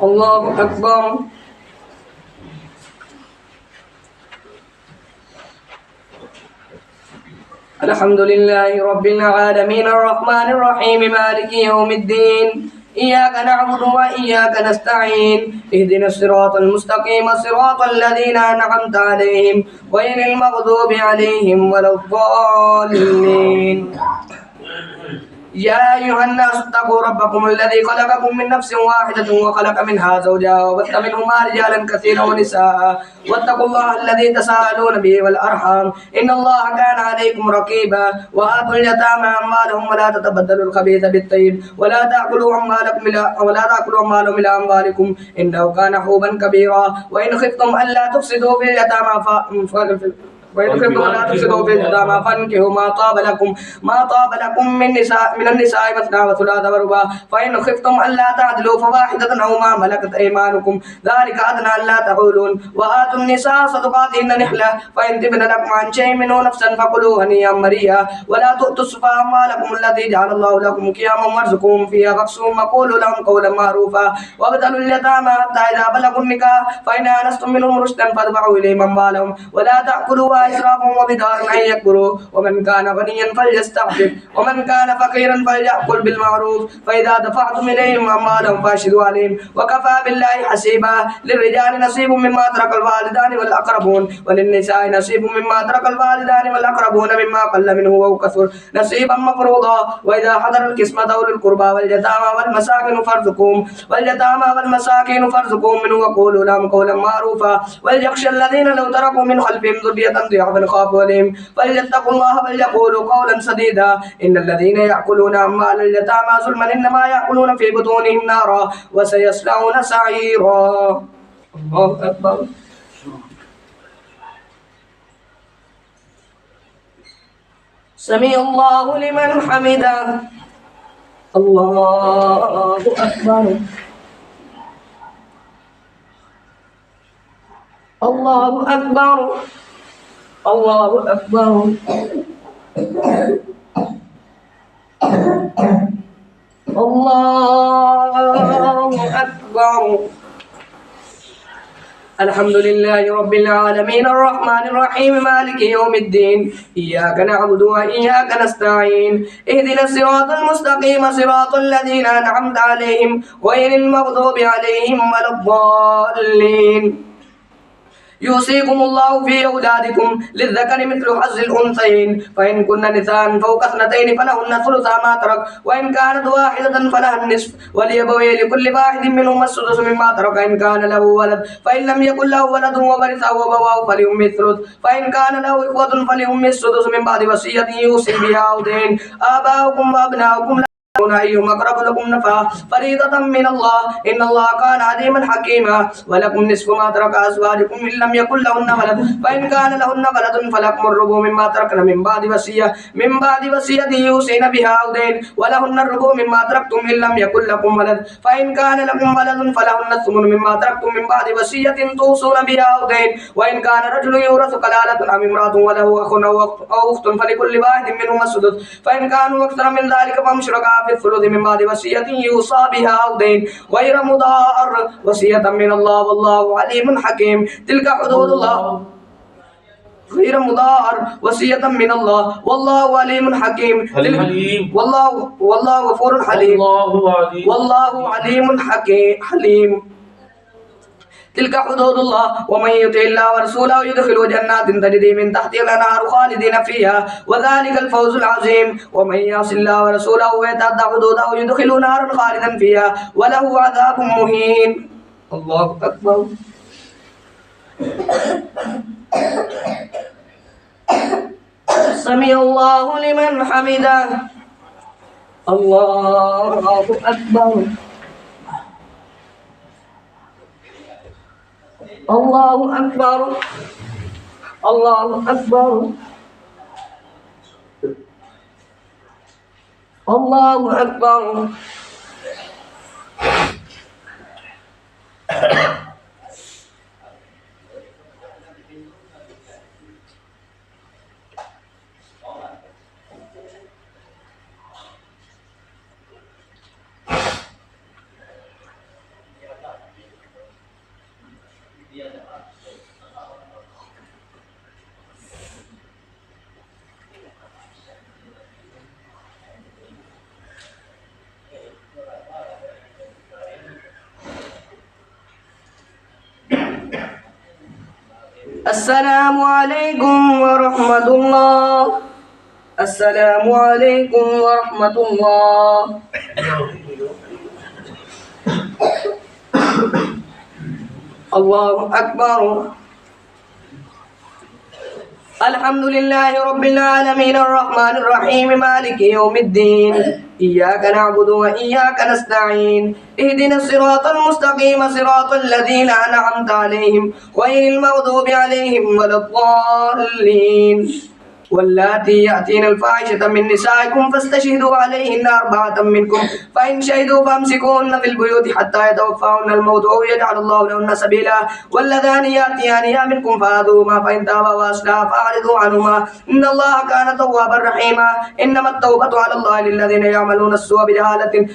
الله أكبر. الحمد لله رب العالمين الرحمن الرحيم مالك يوم الدين إياك نعبد وإياك نستعين اهدنا الصراط المستقيم صراط الذين أنعمت عليهم غير المغضوب عليهم ولا الضالين. يا أيها الناس اتقوا ربكم الذي خلقكم من نفس واحدة وخلق منها زوجها وبث منهما رجالا كثيرا ونساء واتقوا الله الذي تساءلون به والأرحام إن الله كان عليكم رقيبا. وآتوا اليتامى أموالهم ولا تتبدلوا الخبيث بالطيب ولا تأكلوا أموالهم إلى أموالكم إنه كان حوبا كبيرا. وإن خفتم ألا تفسدوا في اليتامى وإن خفتم ألا تفسدوا في اليتامى فانكحوا ما طاب لكم من النساء مثنى وثلاث ورباع فإن خفتم ألا تعدلوا فواحدة أو ما ملكت أيمانكم ذلك أدنى ألا تعولون. وآتوا النساء صدقاتهن نحلة فإن تبن لكم عن شيء منه نفسا فكلوه هنيئا مريئا. ولا تؤتوا السفهاء أموالكم التي جعل الله لكم قياما وارزقوهم فيها واكسوهم وقولوا لهم قولا معروفا. وابتلوا اليتامى حتى إذا بلغوا النكاح فإن آنستم منهم رشدا فادفعوا إليهم أموالهم ولا تأكلوا إسرافا وبدارا أن يكبروا. ومن كان غنيا فليستعفف ومن كان فقيرا فليأكل بالمعروف. فإذا دفعتم إليهم أموالهم فاشهدوا عليهم وكفى بالله حسيبا. للرجال نصيب مما ترك الوالدان والأقربون وللنساء نصيب مما ترك الوالدان والأقربون مما قل منه أو كثر نصيبا مفروضا. وإذا حضر القسمة أولو القربى واليتامى والمساكين فارزقوهم منه وقولوا لهم قولا معروفا. وليخشى الذين لو تركوا من خلفهم ذرية ضعفا خافوا عليهم فليتقوا الله وليقولوا قولا سديدا. إن الذين يأكلون أموال اليتامى ظلما إنما يأكلون في بطونهم نارا وسيصلون سعيرا. الله أكبر. سمع الله لمن حمده. الله أكبر. الله أكبر. الله أكبر. الله أكبر. الحمد لله رب العالمين الرحمن الرحيم مالك يوم الدين إياك نعبد وإياك نستعين اهدنا الصراط المستقيم صراط الذين أنعمت عليهم غير المغضوب عليهم ولا الضالين. يوصيكم الله في أولادكم للذكر مثل حظ الأنثيين فإن كن نساء فوق اثنتين فلهن ثلثا ما ترك وإن كانت واحدة فلها النصف ولأبويه لكل واحد منهما السدس مما ترك إن كان له ولد فإن لم يكن له ولد وورثه أبواه فلأمه الثلث فإن كان له إخوة فلأمه السدس من بعد وصية يوصي بها أو دين. آباؤكم وأبناؤكم أيهم أقرب لكم نفعا فريضة من الله إن الله كان عليما حكيما. ولكم نصف ما ترك أزواجكم إن لم يكن لهن ولد فإن كان لهن ولد فلكم الربع مما تركن من بعد وصية يوصين بها أو دين. ولهن الربع مما تركتم إن لم يكن لكم ولد فإن كان لكم ولد فلهن الثمن مما تركتم من بعد وصية توصون بها أو دين. وإن كان رجل يورث كلالة أم امرأة وله أخ أو أخت فلكل واحد منهما السدس فإن كانوا أكثر من ذلك فهم شركاء في الثلث من بعد وصية يوصى بها أو دين غير مضار وصية من الله والله عليم حكيم. تلك حدود الله غير مضار وصية من الله والله عليم حكيم. والله غفور حليم والله عليم حليم. تلك حدود الله ومن يطع الله ورسوله يدخله جنات تجري من تحتها الأنهار خالدين فيها وذلك الفوز العظيم. ومن يعص الله ورسوله ويتعدى حدوده يدخله نارا خالدا فيها وله عذاب مهين. الله أكبر. سمع الله لمن حمده. الله أكبر. الله أكبر. الله أكبر. الله أكبر. السلام عليكم ورحمة الله. السلام عليكم ورحمة الله. الله أكبر. الحمد لله رب العالمين الرحمن الرحيم مالك يوم الدين إياك نعبد وإياك نستعين اهدنا الصراط المستقيم صراط الذين أنعمت عليهم غير المغضوب عليهم ولا الضالين. واللاتي يأتين الفاحشة من نسائكم فاستشهدوا عليهن أربعة منكم فإن شهدوا فامسكوهن في البيوت حتى يتوفاهن الموت أو يجعل الله لهن سبيلا. واللذان يأتيانها منكم فآذوهما فإن تابا وأصلحا فأعرضوا عنهما إن الله كان توابا رحيما. إنما التوبة على الله للذين يعملون السوء بجهالة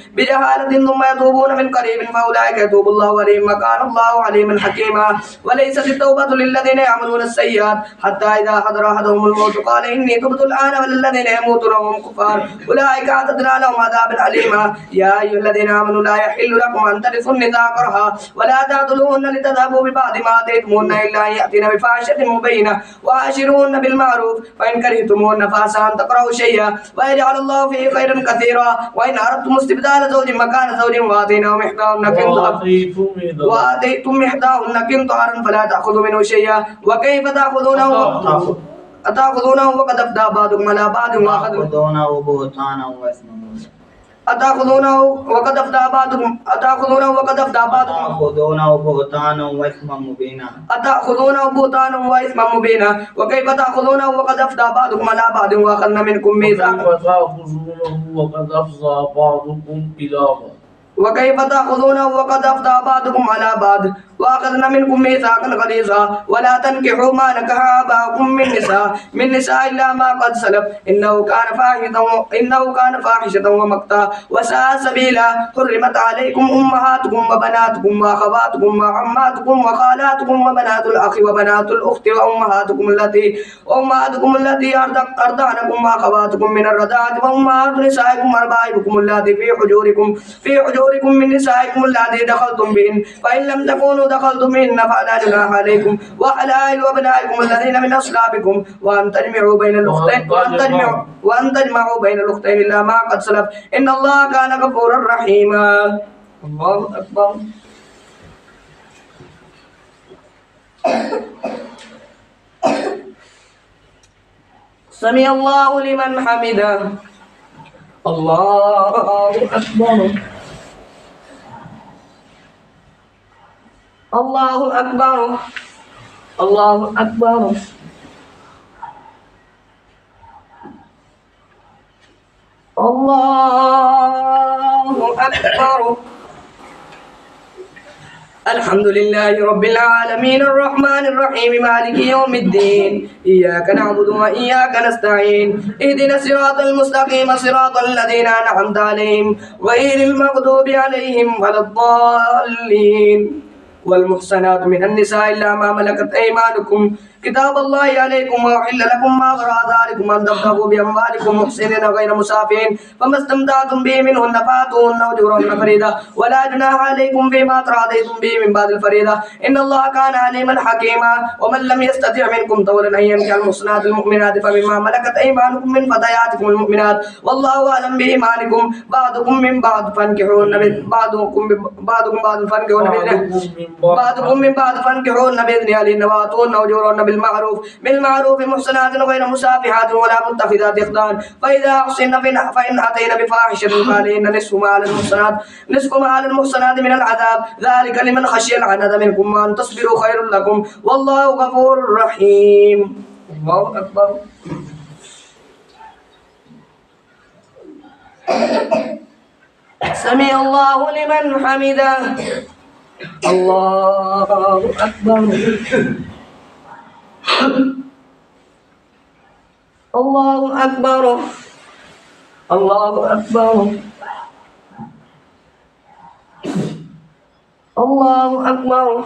ثم يتوبون من قريب فأولئك يتوب الله عليهم وكان الله عليما حكيما. وليست التوبة للذين يعملون السيئات حتى إذا حضر أحدهم الموت قال إني تبت الآن والذين يموتون وهم كفار أولئك أعتدنا لهم عذابا أليما. يا أيها الذين آمنوا لا يحل لكم أن ترثوا النساء كرها ولا تعضلوهن لتذهبوا ببعض ما آتيتموهن إلا أن يأتين بفاحشة مبينة وعاشروهن بالمعروف فإن كرهتموهن فعسى أن تكرهوا شيئا ويجعل الله فيه خيرا كثيرا. وإن أردتم استبدال زوج مكان زوج وآتيتم إحداهن قنطارا فلا تأخذوا منه شيئا وكيف تأخذونه أتأخذونه وقد أفضى بعضكم على بعض أتأخذونه بهتانا وإثما مبينا أتأخذونه وقد أفضى بعضكم أتأخذونه بهتانا وإثما مبينا أتأخذونه بهتانا وإثما مبينا وكيف تأخذونه وقد أفضى بعضكم على بعض وأخذنا منكم ميثاقا وقد أفضى بعضكم إلى بعض وكيف تأخذونه وقد أفضى بعضكم على بعض وأخذنا منكم ميثاقا غليظا. ولا تنكحوا ما نكح آباؤكم من نساء إلا ما قد سلف إنه كان فاحشة ومقتا وساء سبيلا. حرمت عليكم أمهاتكم وبناتكم وأخواتكم وعماتكم وخالاتكم وبنات الأخ وبنات الأخت وأمهاتكم التي أرضعنكم وأخواتكم من الرضاعة وأمهات نسائكم وربائبكم التي في حجوركم من نسائكم التي دخلتم بهن فإن لم تكونوا دخلتم بهن فلا جناح عليكم وحلائل أبنائكم الذين من أصلابكم وأن تجمعوا بين الأختين إلا ما قد سلف إن الله كان غفورا رحيما. الله أكبر. سمع الله لمن حمده. الله أكبر. الله أكبر. الله أكبر. الله أكبر. الحمد لله رب العالمين الرحمن الرحيم مالك يوم الدين إياك نعبد وإياك نستعين اهدنا الصراط المستقيم صراط الذين أنعمت عليهم غير المغضوب عليهم ولا الضالين. والمحصنات من النساء إلا ما ملكت أيمانكم كتاب الله عليكم وأحل لكم ما وراء ذلكم أن تبتغوا بأموالكم محسنين غير مسافرين فما استمتعتم به منهن فآتوهن أجورهن فريضة ولا جناح عليكم فيما تراضيتم به من بعد الفريضة إن الله كان عليما حكيما. ومن لم يستطع منكم طولا أن ينكح المحصنات المؤمنات فمما ملكت أيمانكم من فتياتكم المؤمنات والله أعلم بإيمانكم بعضكم من بعض فانكحوهن بإذن أهلهن وآتوهن أجورهن بالمعروف محصنات غير مسافحات ولا متخذات أخدان فإذا أحصن فإن أتين بفاحشة فعليهن نصف ما على المحصنات من العذاب ذلك لمن خشي العنت منكم وأن تصبروا خير لكم والله غفور رحيم. الله أكبر. سمع الله لمن حمده. الله أكبر. الله أكبر. الله أكبر. الله أكبر.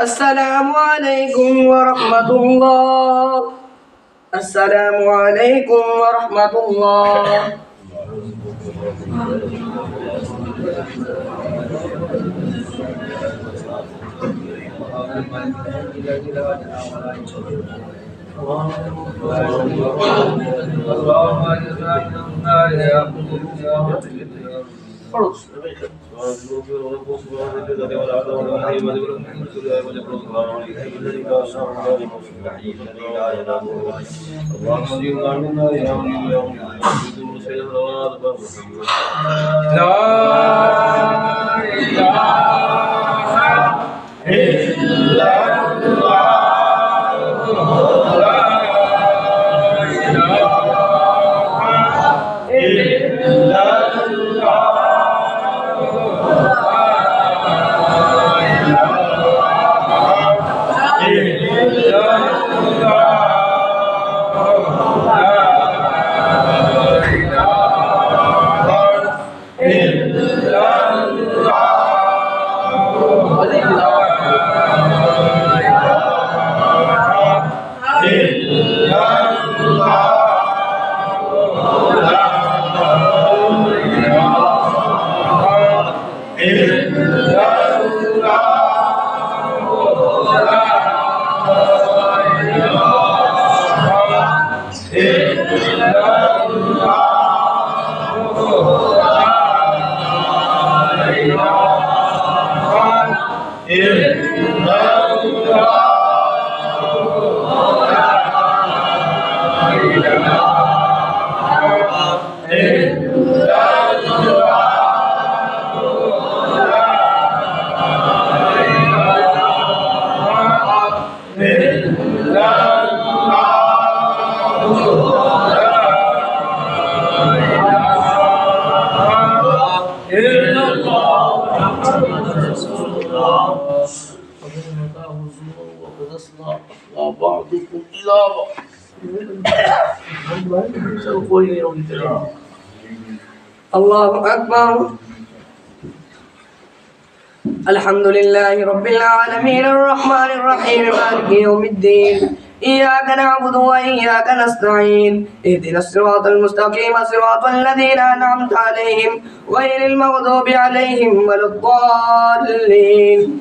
السلام عليكم ورحمة الله. السلام عليكم ورحمة الله. بعضكم إلى بعض. الله أكبر. الحمد لله رب العالمين الرحمن الرحيم مالك يوم الدين إياك نعبد وإياك نستعين اهدنا الصراط المستقيم صراط الذين أنعمت عليهم غير المغضوب عليهم ولا الضالين.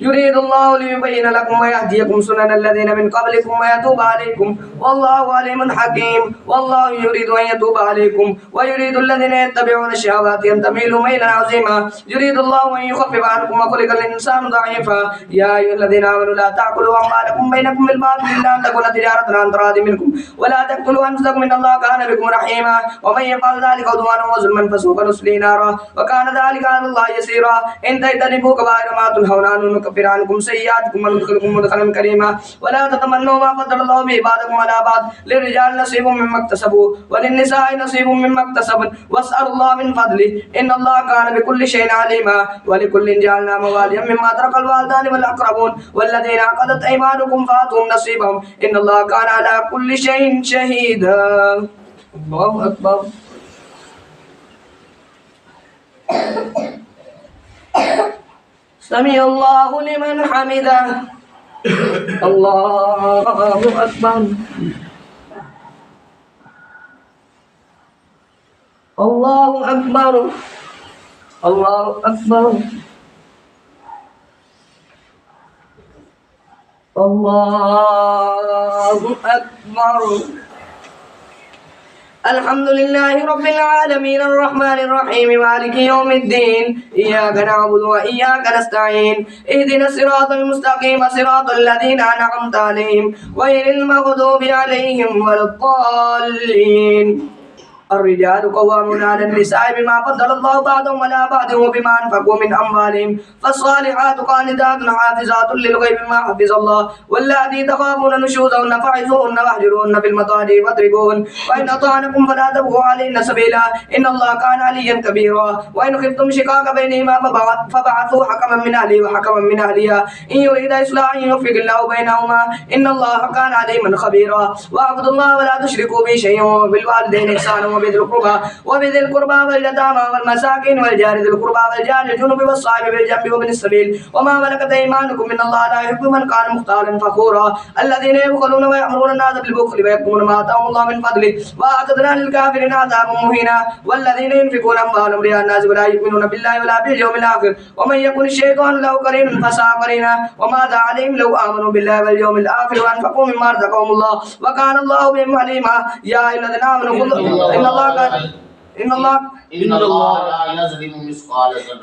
يريد الله ليبين لكم ويهديكم سنن الذين من قبلكم ويتوب عليكم والله عليم حكيم. والله يريد أن يتوب عليكم ويريد الذين يتبعون الشهوات أن تميلوا ميلا عظيما. يريد الله أن يخفف عنكم وخلق الإنسان ضعيفا. يا أيها الذين آمنوا لا تأكلوا أموالكم بينكم بالباطل إلا أن تكون تجارة عن تراض منكم ولا تقتلوا أنفسكم إن الله كان بكم رحيما. ومن يفعل ذلك عدوانا وظلما فسوف نصليه نارا وكان ذلك على الله يسيرا. إن تجتنبوا كبائر ما تنهون عنه نكفر عنكم سيئاتكم وندخلكم مدخلا كريما. ولا تتمنوا ما فضل الله به بعضكم على بعض للرجال نصيب مما اكتسبوا وللنساء نصيب مما اكتسبن واسألوا الله من فضله إن الله كان بكل شيء عليما. ولكل جعلنا مواليا مما ترك الوالدان والأقربون والذين عقدت أيمانكم فآتوهم نصيبهم إن الله كان على كل شيء شهيدا. الله أكبر. سمع الله لمن حمده. الله أكبر. الله أكبر. الله أكبر. الله أكبر. الحمد لله رب العالمين الرحمن الرحيم مالك يوم الدين إياك نعبد وإياك نستعين اهدنا الصراط المستقيم صراط الذين أنعمت عليهم غير المغضوب عليهم ولا الضالين. الرجال قوامون على النساء بما فضل الله بعضهم على بعض وبما أنفقوا من أموالهم فالصالحات قانتات حافظات للغيب بما حفظ الله واللاتي تخافون نشوزهن فعظوهن واهجروهن في المضاجع واضربوهن وإن أطعنكم فلا تبغوا عليهن سبيلا إن الله كان عليا كبيرا. وإن خفتم شقاق بينهما فبعثوا حكما من أهله وحكما من أهلها إن يريد إصلاحا يوفق الله بينهما إن الله كان عليما خبيرا. واعبدوا الله ولا تشركوا به شيئا وبالوالدين إحسانا وبذي القربى واليتامى والمساكين والجار ذي القربى والجار الجنوب والصائب بالجنب وابن السبيل وما ملكت ايمانكم ان الله لا يحب من كان مختالا فخورا الذين يبخلون ويأمرون الناس بالبخل ويكتمون ما آتاهم الله من فضله وأعتدنا للكافرين عذابا مهينا والذين ينفقون أموالهم رئاء الناس ولا يؤمنون بالله ولا باليوم الآخر ومن يكن الشيطان له قرين فساء قرينا وماذا عليهم لو آمنوا بالله واليوم الآخر وأنفقوا مما رزقهم الله وكان الله بهم عليما يا أيها الذين آمنوا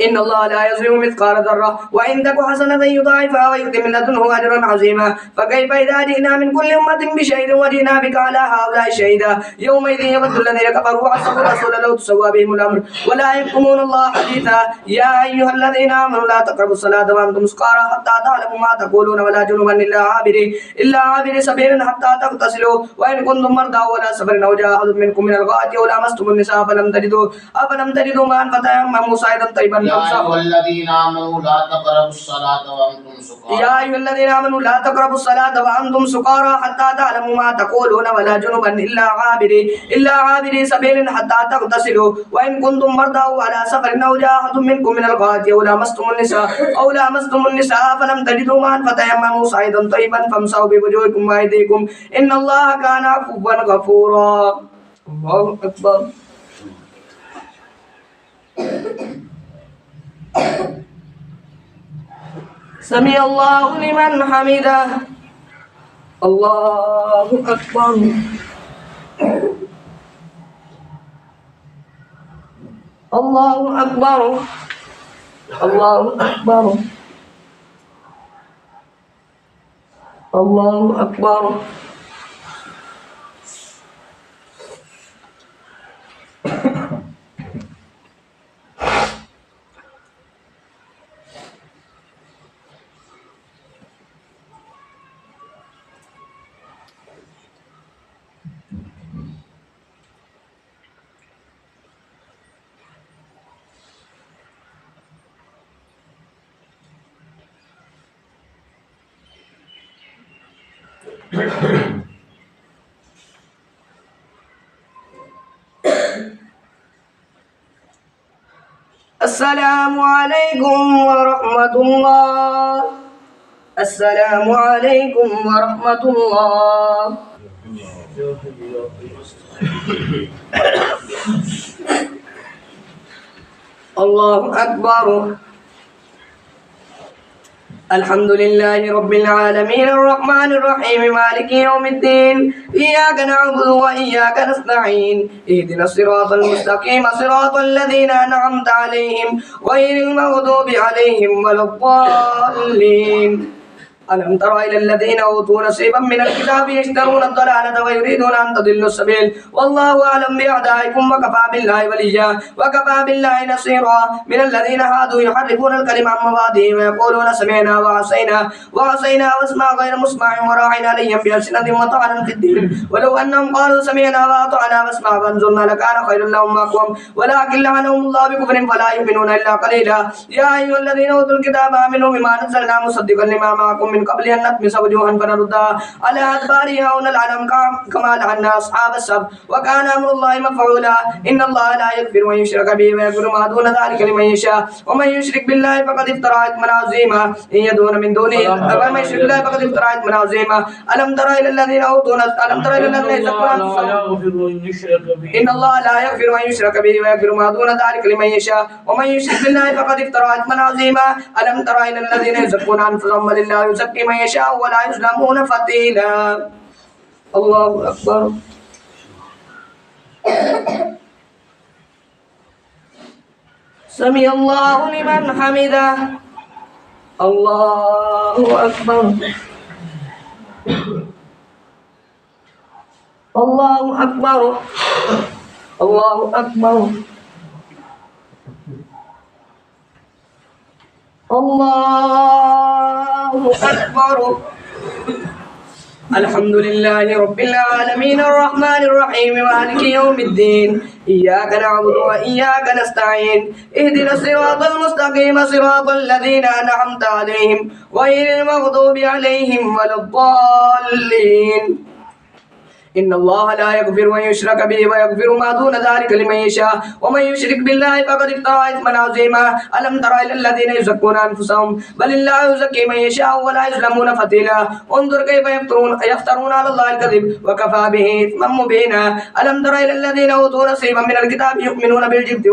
إن الله لا يظلم مثقال ذرة وإن تك حسنة يضاعفها ويؤتي من لدنه أجرا عظيما فكيف إذا جئنا من كل أمة بشهيد وجئنا بك على هؤلاء شهيدا يومئذ يود الذين كفروا وعصوا الرسول لو تسوى بهم الأمر ولا يكتمون الله حديثا يا أيها الذين آمنوا لا تقربوا الصلاة وأنتم سكارى حتى تعلموا ما تقولون ولا جنبا إلا عابري سبيل حتى تغتسلوا وإن كنتم مرضى ولا سفر أو جاء أحد منكم من الغائط أو لامستم النساء أفلم تجدوا ماء فتيمموا صعيدا طيبا يا أيها الذين آمنوا لا تقربوا الصلاة وأنتم سكارى يا أيها الذين آمنوا لا تقربوا الصلاة وأنتم سكارى حتى تعلموا ما تقولون ولا جنبا إلا عابري سبيل حتى تغتسلوا وإن كنتم مرضى على سفر أو جاء أحد منكم من الغائط أو لامستم النساء فلم تجدوا ماء فتيمموا صعيدا طيبا فامسحوا بوجوهكم وأيديكم إن الله كان عفوا غفورا الله أكبر سمع الله لمن حمده الله أكبر الله أكبر الله أكبر الله أكبر السلام عليكم ورحمة الله السلام عليكم ورحمة الله الله أكبر الحمد لله رب العالمين الرحمن الرحيم مالك يوم الدين إياك نعبد وإياك نستعين اهدنا الصراط المستقيم صراط الذين أنعمت عليهم غير المغضوب عليهم ولا الضالين ألم تر إلى الذين أوتوا نصيبا من الكتاب يشترون الضلالة ويريدون أن تضلوا السبيل والله أعلم بأعدائكم وكفى بالله وليا وكفى بالله نصيرا من الذين هادوا يحرفون الكلم عن مواضعه ويقولون سمعنا وعصينا واسمع غير مسمع وراعنا ليا بألسنة وطعنا في الدين ولو أنهم قالوا سمعنا وأطعنا واسمع وانظرنا لكان خيرا لهم أقوم ولكن لعنهم الله بكفرهم فلا يؤمنون إلا قليلا يا أيها الذين أوتوا الكتاب آمنوا بما نزلنا مصدقا لما معكم من قبل أن نطمس وجوها فنردها على أدبارها أو نلعنهم كما لعنا أصحاب السبت وكان أمر الله مفعولا إن الله لا يغفر من يشرك به ويغفر ما دون ذلك لمن يشاء ومن يشرك بالله فقد افترى إثما عظيما إن يدعون من دونه ومن يشرك بالله فقد افترى إثما عظيما ألم تر إلى الذين أوتوا ألم تر إلى الذين يزكون إن الله لا يغفر من يشرك به ويغفر ما دون ذلك لمن يشاء ومن يشرك بالله فقد افترى إثما عظيما ألم تر إلى الذين يزكون أنفسهم ولله يزكي من يشاء ولا يظلمون فتيلا الله أكبر سمع الله لمن حمده الله أكبر الله أكبر الله أكبر الله أكبر الحمد لله رب العالمين الرحمن الرحيم مالك يوم الدين إياك نعبد وإياك نستعين اهدنا الصراط المستقيم صراط الذين أنعمت عليهم غير المغضوب عليهم ولا الضالين إن الله لا يغفر أن يشرك به ويغفر ما دون ذلك لمن يشاء ومن يشرك بالله فقد افترى إثما عظيما ألم تر إلى الذين يزكون أنفسهم بل الله يزكي من يشاء ولا يظلمون فتيلا انظر كيف يفترون على الله الكذب وكفى به إثما مبينا ألم تر إلى الذين أوتوا نصيبا من الكتاب يؤمنون بالجبت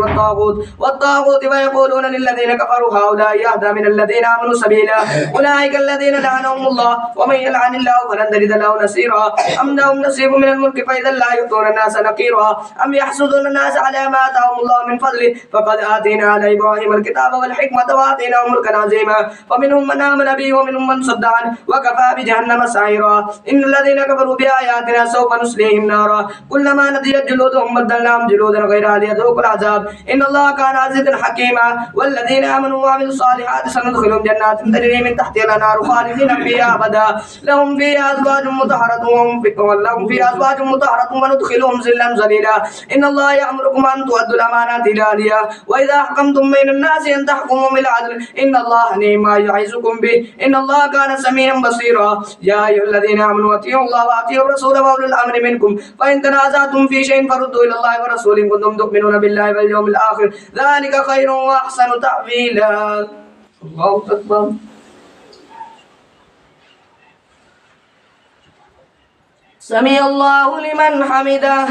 والطاغوت ويقولون للذين كفروا هؤلاء يهدى من الذين آمنوا سبيلا أولئك الذين لعنهم الله ومن يلعن الله فلن تجد له نصيرا أم لهم نصيب من الملك فإذا لا يؤتون الناس نقيرا أم يحسدون الناس على ما آتاهم الله من فضله فقد آتينا على إبراهيم الكتاب والحكمة وآتيناه ملكا عظيما فمنهم من آمن به ومنهم من صد عنه وكفى بجهنم سعيرا إن الذين كفروا بآياتنا سوف نصليهم نارا كلما نضجت جلودهم بدلناهم جلودا غيرها ليذوقوا العذاب إن الله كان عزيزا حكيما والذين آمنوا وعملوا الصالحات سندخلهم جنات تجري من تحتها الأنهار خالدين فيها أبدا لهم فيها أزواج مطهرة وندخلهم ظلا ظليلا إن الله يأمركم أن تؤدوا الأمانات إلى أهلها وإذا حكمتم بين الناس أن تحكموا بالعدل إن الله نعم ما يعظكم به إن الله كان سميعا بصيرا يا أيها الذين آمنوا أطيعوا الله وأطيعوا الرسول وأولي الأمر منكم فإن تنازعتم في شيء فردوا إلى الله ورسوله إن كنتم تؤمنون بالله واليوم الآخر ذلك خير وأحسن تأويلا الله أكبر سمع الله لمن حمده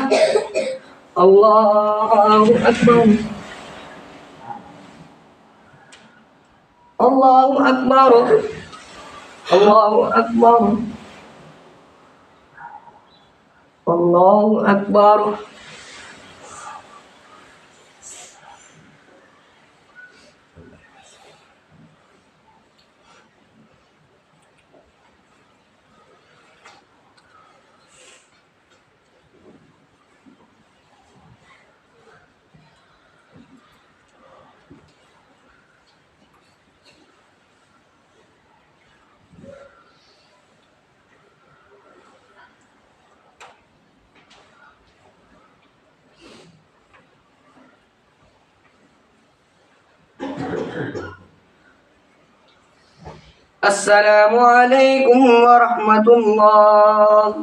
الله أكبر الله أكبر الله أكبر الله أكبر السلام عليكم ورحمة الله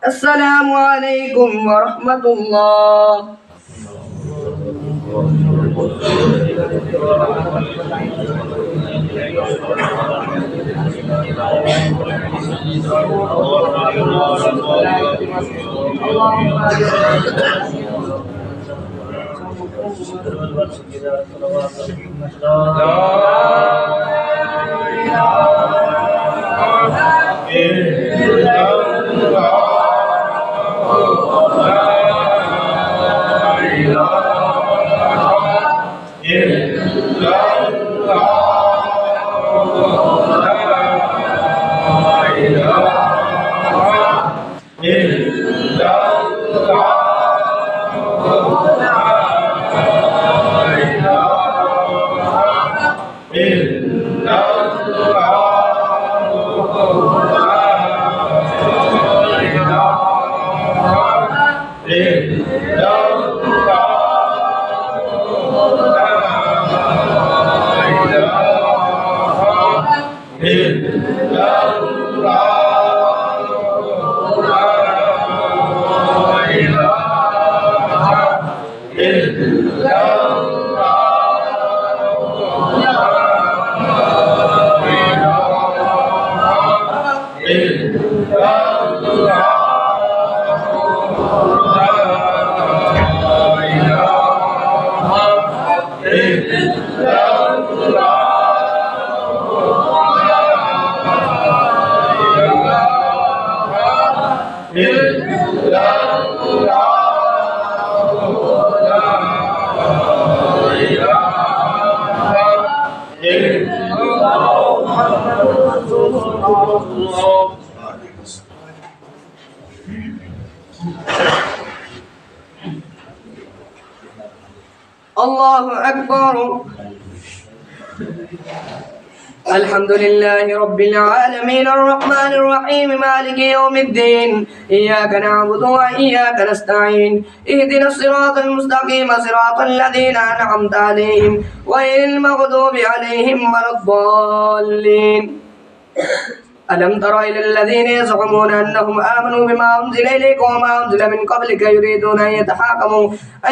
السلام عليكم ورحمة الله الله أكبر الحمد لله رب العالمين الرحمن الرحيم مالك يوم الدين إياك نعبد وإياك نستعين اهدنا الصراط المستقيم صراط الذين أنعمت عليهم غير المغضوب عليهم ولا الضالين ألم تر إلى الذين يزعمون أنهم آمنوا بما أنزل إليك وما أنزل من قبلك يريدون أن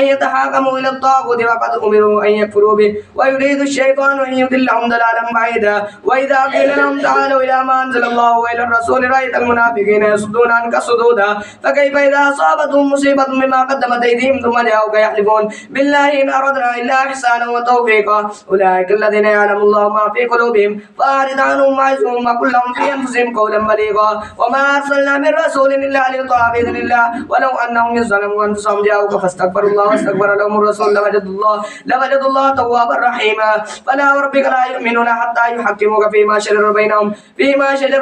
يتحاكموا إلى الطاغوت وقد أمروا أن يكفروا به ويريد الشيطان أن يضلهم ضلالا بعيدا وإذا قيل لهم تعالوا إلى ما أنزل الله وإلى الرسول رأيت المنافقين يصدون عنك صدودا فكيف إذا أصابتهم مصيبة بما قدمت أيديهم ثم جاءوك يحلفون بالله إن أردنا إلا إحسانا وتوفيقا أولئك الذين يعلم الله ما في قلوبهم فأعرض عنهم وعظهم وقل لهم في أنفسهم قولا بليغا وما أرسلنا من رسول إلا ليطاع بإذن الله ولو أنهم يظلموا أنفسهم جاءوك فاستغفروا الله واستغفر لهم الرسول لوجدوا الله توابا رحيما فلا وربك لا يؤمنون حتى يحكموك فيما شجر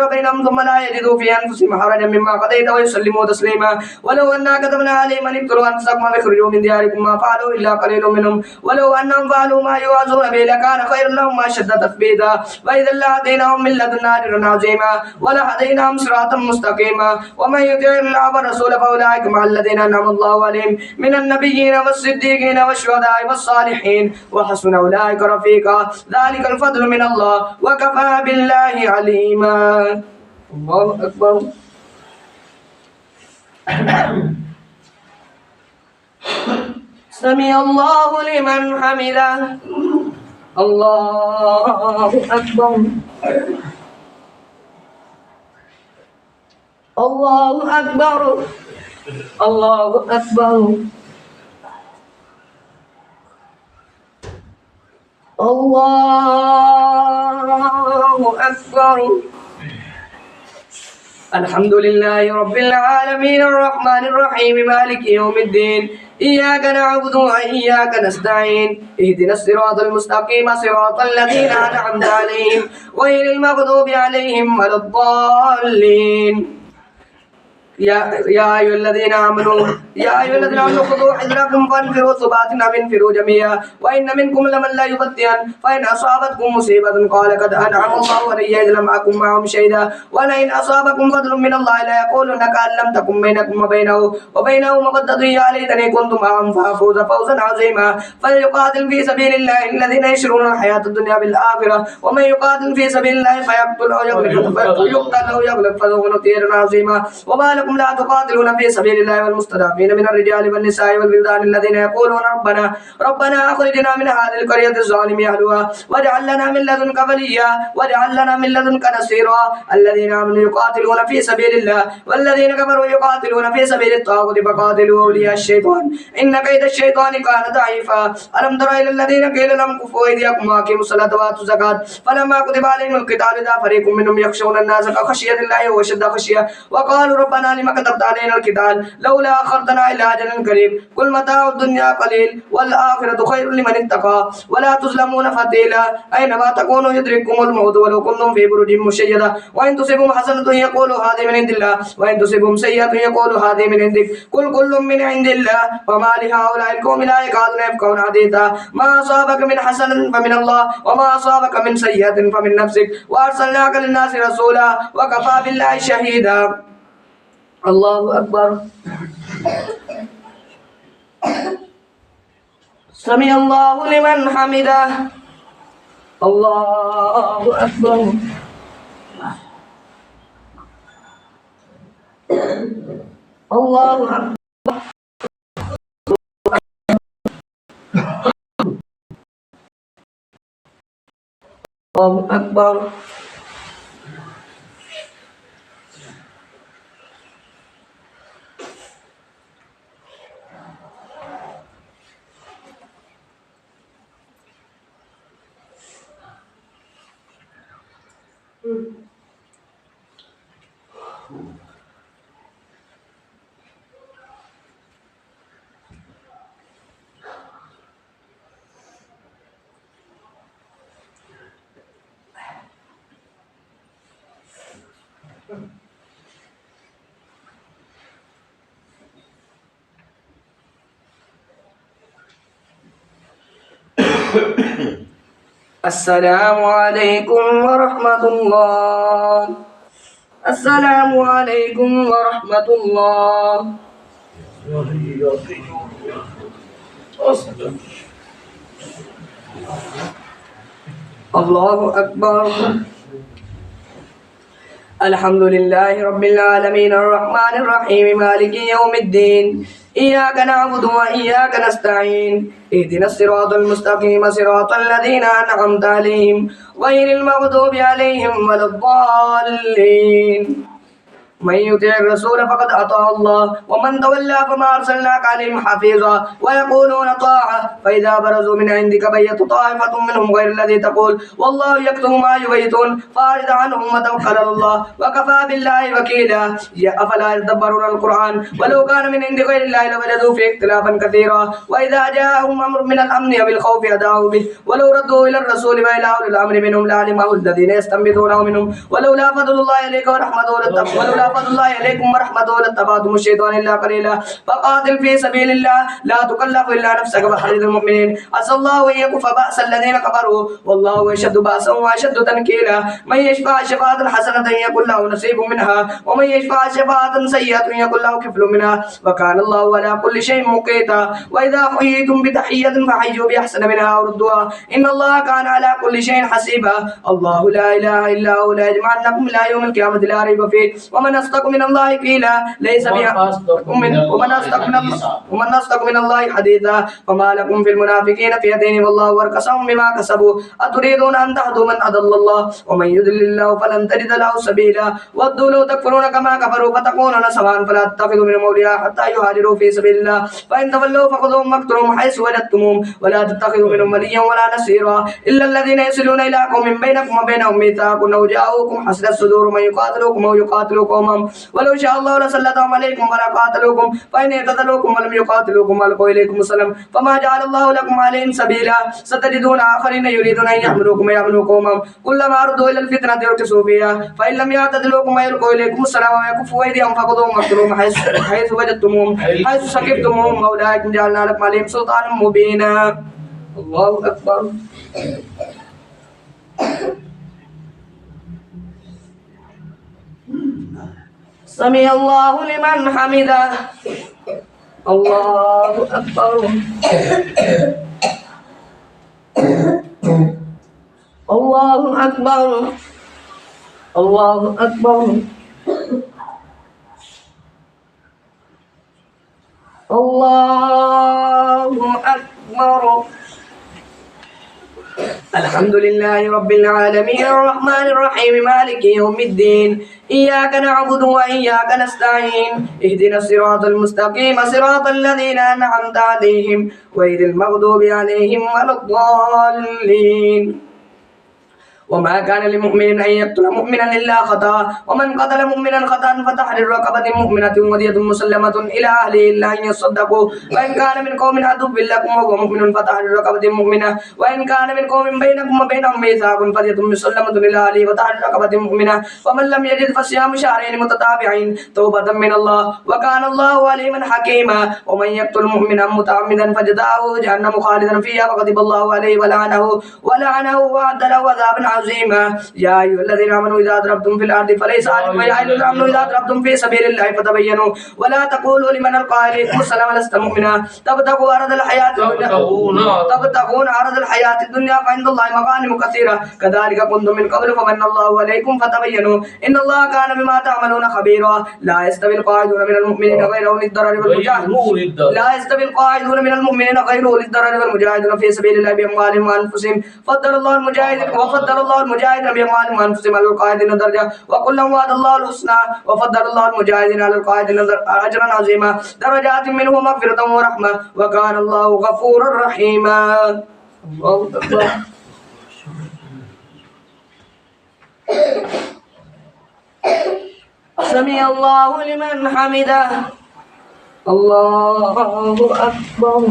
بينهم ثم لا يجدوا في أنفسهم حرجا مما قضيت ويسلموا تسليما ولو أنا كتبنا عليهم أن اقتلوا أنفسكم ويخرجوا من دياركم ما فعلوا إلا قليل منهم ولو أنهم فعلوا ما يوعظون به لكان خيرا لهم وأشد تثبيتا وإذا لهديناهم من لدنا أجرا عظيما ولهديناهم صراطا مستقيما ومن يطع الله والرسول فأولئك مع الذين أنعم الله عليهم من النبيين والصديقين والشهداء والصالحين وحسن أولئك رفيقا ذلك الفضل من الله وكفى بالله عليما. الله أكبر. سمع الله لمن حمده. الله أكبر. الله أكبر. الله أكبر. الله أكبر. الحمد لله رب العالمين الرحمن الرحيم مالك يوم الدين إياك نعبد وإياك نستعين اهدنا الصراط المستقيم صراط الذين أنعمت عليهم غير المغضوب عليهم ولا الضالين. يا أيها الذين آمنوا خذوا حذركم فانفروا ثبات أو انفروا جميعا وإن منكم لمن لا يبطئن فإن أصابتكم مصيبة قال قد أنعم الله علي إذ لم أكن معهم شهيدا ولئن أصابكم فضل من الله ليقولن كأن لم تكن بينكم وبينه مودة يا ليتني كنت معهم فأفوز فوزا عظيما. فليقاتل في سبيل الله الذين يشرون الحياة الدنيا بالآخرة ومن يقاتل في سبيل الله فيقتل أو يغلب فله نصير عظيما. وما لكم لا تقاتلون في سبيل الله والمستضعفين من الرجال والنساء والولدان الذين يقولون ربنا أخرجنا من هذه القرية الظالم أهلها واجعل لنا من لدنك وليا واجعل لنا من لدنك نصيرا. الذين آمنوا يقاتلون في سبيل الله والذين كفروا يقاتلون في سبيل الطاغوت فقاتلوا أولياء الشيطان إن كيد الشيطان كان ضعيفا. ألم تر إلى الذين قيل لهم كفوا أيديكم وأقيموا الصلاة وآتوا الزكاة فلما كتب عليهم القتال إذا فريق منهم يخشون الناس كخشية الله وأشد خشية وقالوا ربنا لما كتبت علينا القتال لولا أخرتنا إلى أجل قريب قل متاع الدنيا قليل والآخرة خير لمن اتقى ولا تظلمون فتيلا أينما تكونوا يدرككم الموت ولو كنتم في بروج مشيدة وإن تصبهم حسنة يقولوا هذه من عند الله وإن تصبهم سيئة يقولوا هذه من عندك قل كل من عند الله وما لهؤلاء القوم لا يكادون يفقهون حديثا. ما أصابك من حسنة فمن الله وما أصابك من سيئة فمن نفسك وأرسلناك للناس رسولا وكفى بالله شهيدا. الله أكبر. سمع الله لمن حمده. الله أكبر. الله أكبر. الله أكبر. السلام عليكم ورحمة الله. السلام عليكم ورحمة الله. الله أكبر. الحمد لله رب العالمين الرحمن الرحيم مالك يوم الدين إياك نعبد وإياك نستعين اهدنا الصراط المستقيم صراط الذين أنعمت عليهم غير المغضوب عليهم ولا الضالين من يطع الرسول فقد أطاع الله ومن تولى فما أرسلناك عليهم حفيظا ويقولون طاعة فإذا برزوا من عندك بيت طائفة منهم غير الذي تقول والله يكتب ما يبيتون فأعرض عنهم وتوكل على الله وكفى بالله وكيلا أفلا يتدبرون القرآن ولو كان من عند غير الله لوجدوا فيه اختلافا كثيرا وإذا جاءهم أمر من الأمن أو الخوف أذاعوا به ولو ردوا إلى الرسول وإلى أولي الأمر منهم لعلمه الذين يستنبطونه منهم ولولا فضل الله عليك ورحمته فضل الله عليكم ورحمته لاتبعتم الشيطان إلا قليلا فقاتل في سبيل الله لا تكلف إلا نفسك وحرض المؤمنين عسى الله أن يكف بأس الذين كفروا والله أشد بأسا وأشد تنكيلا من يشفع شفاعة حسنة يكن له نصيب منها ومن يشفع شفاعة سيئة يكن له كفل منها وكان الله على كل شيء مقيتا وإذا حييتم بتحية فحيوا بأحسن منها أو ردوها إن الله كان على كل شيء حسيبا الله لا إله إلا هو لا يجمعنكم إلى يوم القيامة لا ريب فيه ومن أصدق من الله قيلا ليس ومن أصدق من الله حديثا وما لكم في المنافقين فئتين والله وركسهم بما كسبوا أتريدون أن تهدوا من أضل الله ومن يضلل الله فلن تجد له سبيلا ودوا لو تكفرون كما كفروا فتكونون سواء فلا تتخذوا منهم أولياء حتى يهاجروا في سبيل الله فإن تولوا فخذوهم واقتلوهم حيث وجدتموهم ولا تتخذوا منهم وليا ولا نصيرا إلا الذين يصلون إلى قوم بينكم وبينهم ميثاق أو جاءوكم حسرت صدور من يقاتلوكم أو يقاتلوا قومهم ولو شاء الله لسلطهم عليكم ولقاتلوكم فإن اعتزلوكم ولم يقاتلوكم والقوا إليكم السلام فما جعل الله لكم عليهم سبيلا ستجدون آخرين يريدون أن يحملوكم ويحملوا قومهم كلما ردوا إلى الفتنة يركسوا فيها فإن لم يعتزلوكم ويلقوا إليكم السلام ويكفوا أيديهم فخذوهم واقتلوهم حيث وجدتموهم حيث سكبتموهم أولئك جعلنا لكم عليهم سلطانا مبينا الله أكبر سمع الله لمن حمده الله أكبر الله أكبر الله أكبر الله أكبر الحمد لله رب العالمين الرحمن الرحيم مالك يوم الدين إياك نعبد وإياك نستعين اهدنا الصراط المستقيم صراط الذين أنعمت عليهم غير المغضوب عليهم ولا الضالين وما كان لمؤمن أن يقتل مؤمنا إلا خطأ ومن قتل مؤمنا خطأ فتحرير رقبة مؤمنة ودية مسلمة إلى أهله إلا أن يصدقوا وإن كان من قوم عدو لكم وهو مؤمن فتحرير رقبة مؤمنة وإن كان من قوم بينكم وبينهم ميثاق فدية مسلمة إلى أهله وتحرير رقبة مؤمنة ومن لم يجد فصيام شهرين متتابعين توبة من الله وكان الله عليما حكيما ومن يقتل مؤمنا متعمدا فجزاؤه جهنم خالدا فيها وغضب الله عليه ولعنه وأعد له عذابا عظيما يا أيها الذين آمنوا إذا ضربتم في الأرض فليس عليكم يا أيها الذين آمنوا إذا ضربتم في سبيل الله فتبينوا ولا تقولوا لمن ألقى إليكم السلام لست مؤمنا تبتغون عرض الحياة الدنيا فعند الله مغانم كثيرة كذلك كنتم من قبل فمن الله عليكم فتبينوا إن الله كان بما تعملون خبيرا لا يستوي القاعدون من المؤمنين غير أولي الضرر والمجاهدون في سبيل الله بأموالهم وأنفسهم فضل الله المجاهدين بأموالهم وأنفسهم على القاعدين درجة وكلا وعد الله الحسنى وفضل الله المجاهدين على القاعدين أجرا عظيما درجات منه مغفرة ورحمة وكان الله غفورا رحيما الله أكبر سمع الله لمن حمده الله أكبر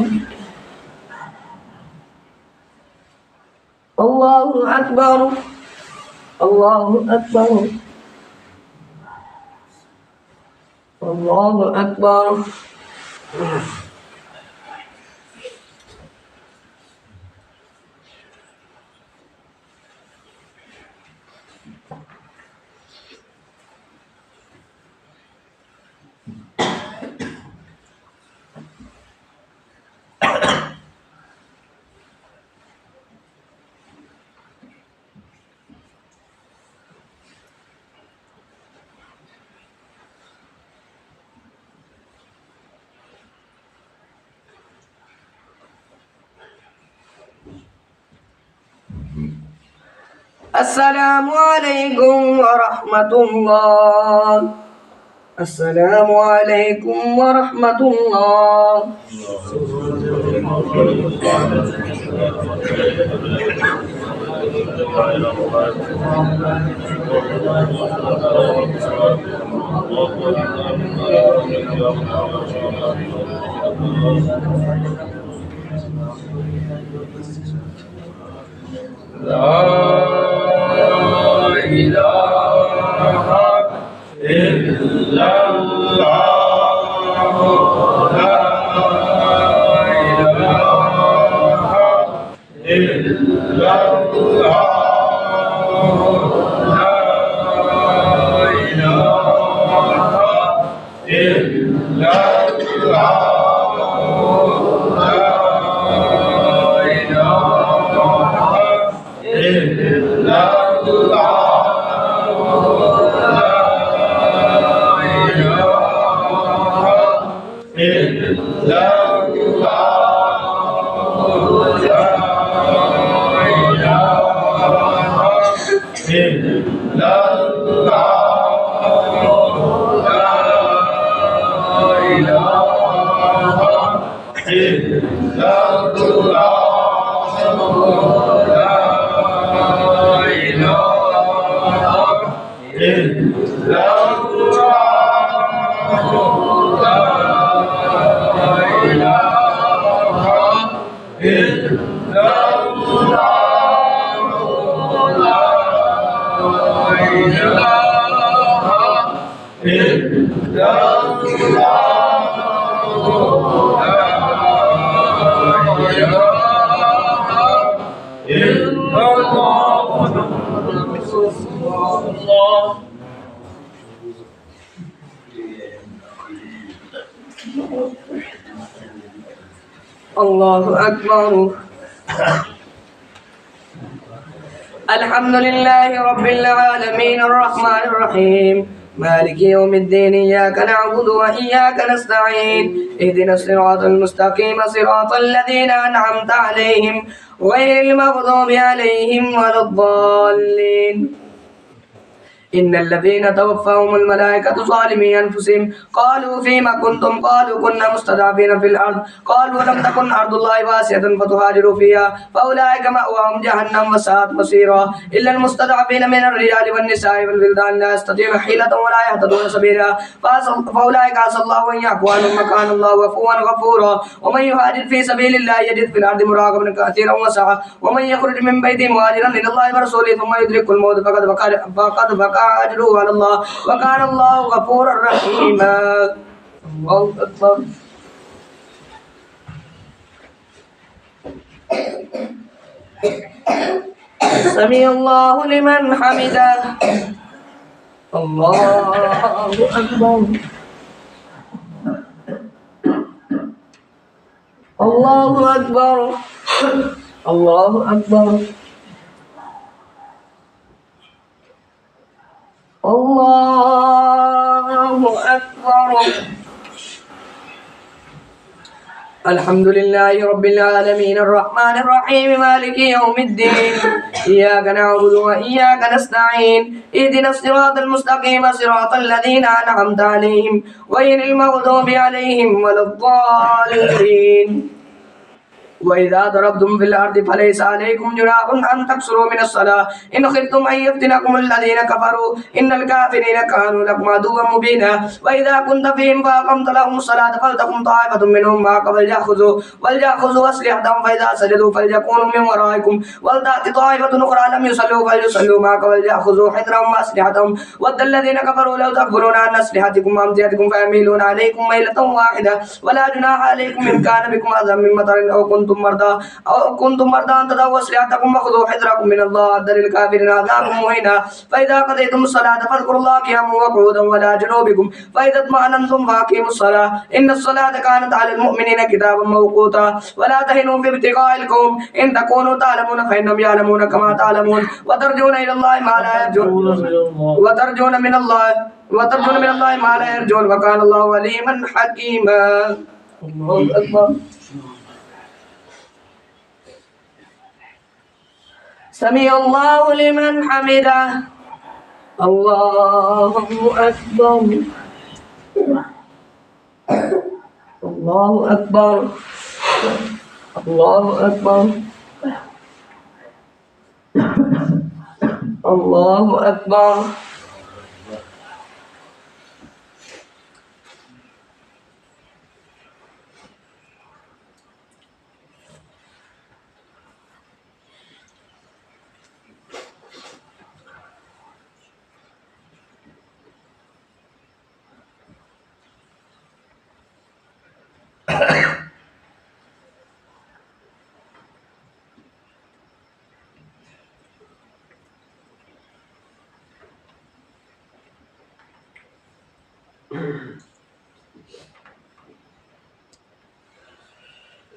الله أكبر الله أكبر الله أكبر السلام عليكم ورحمة الله. السلام عليكم ورحمة الله. لا إله إلا الله. لا إله إلا الله. لا إله إلا الله. الله أكبر. الحمد لله رب العالمين الرحمن الرحيم مالك يوم الدين. إياك نعبد وإياك نستعين. اهدنا الصراط المستقيم صراط الذين أنعمت عليهم غير المغضوب عليهم ولا الضالين. إن الذين توفاهم الملائكة ظالمي أنفسهم قالوا فيما كنتم قالوا كنا مستضعفين في الأرض قالوا لم تكن أرض الله واسعة فتهاجروا فيها فأولئك مأواهم جهنم وساءت مصيرا إلا المستضعفين من الرجال والنساء والولدان لا يستطيعون حيلة ولا يهتدون سبيلا فأولئك عسى الله أن يعفو عنهم وكان الله عفوا غفورا. ومن يهاجر في سبيل الله يجد في الأرض مراغما كثيرا وسعة ومن يخرج من بيته مهاجرا إلى الله ورسوله ثم يدركه الموت فقد بقى أجره على الله وكان الله غفورا رحيما. الله أكبر. سمع الله لمن حمده. الله أكبر. الله أكبر. الله أكبر. الله أكبر. الحمد لله رب العالمين الرحمن الرحيم مالك يوم الدين. إياك نعبد وإياك نستعين. اهدنا الصراط المستقيم صراط الذين أنعمت عليهم غير المغضوب عليهم ولا الضالين. وإذا ضربتم في الأرض فليس عليكم جناح أن تقصروا من الصلاة إن خفتم أن يفتنكم الذين كفروا إن الكافرين كانوا لكم عدوا مبينا. وإذا كنت فيهم فأقمت لهم الصلاة فلتقم طائفة منهم معك وليأخذوا أسلحتهم فإذا سجدوا فليكونوا من ورائكم ولتأت طائفة أخرى لم يصلوا فليصلوا معك وليأخذوا حذرهم وأسلحتهم ود الذين كفروا لو تكفرون عن أسلحتكم وأمتعتكم فيميلون عليكم ميلة واحدة ولا جناح عليكم إن كان بكم أذى من مطر أو كنتم مرضى أن تضعوا أسلحتكم وخذوا حذركم من الله أعد للكافرين عذابا مهينا. فإذا قضيتم الصلاة فاذكروا الله قياما وقعودا وعلى جنوبكم فإذا اطمأننتم فأقيموا الصلاة إن الصلاة كانت على المؤمنين كتابا موقوتا. ولا تهنوا في ابتغاء القوم إن تكونوا تعلمون فإنهم يعلمون كما تعلمون وترجون إلى الله ما لا يرجون وترجون من الله ما لا يرجون وكان الله عليما حكيما. الله أكبر. سمع الله لمن حمده. الله أكبر. الله أكبر. الله أكبر. الله أكبر.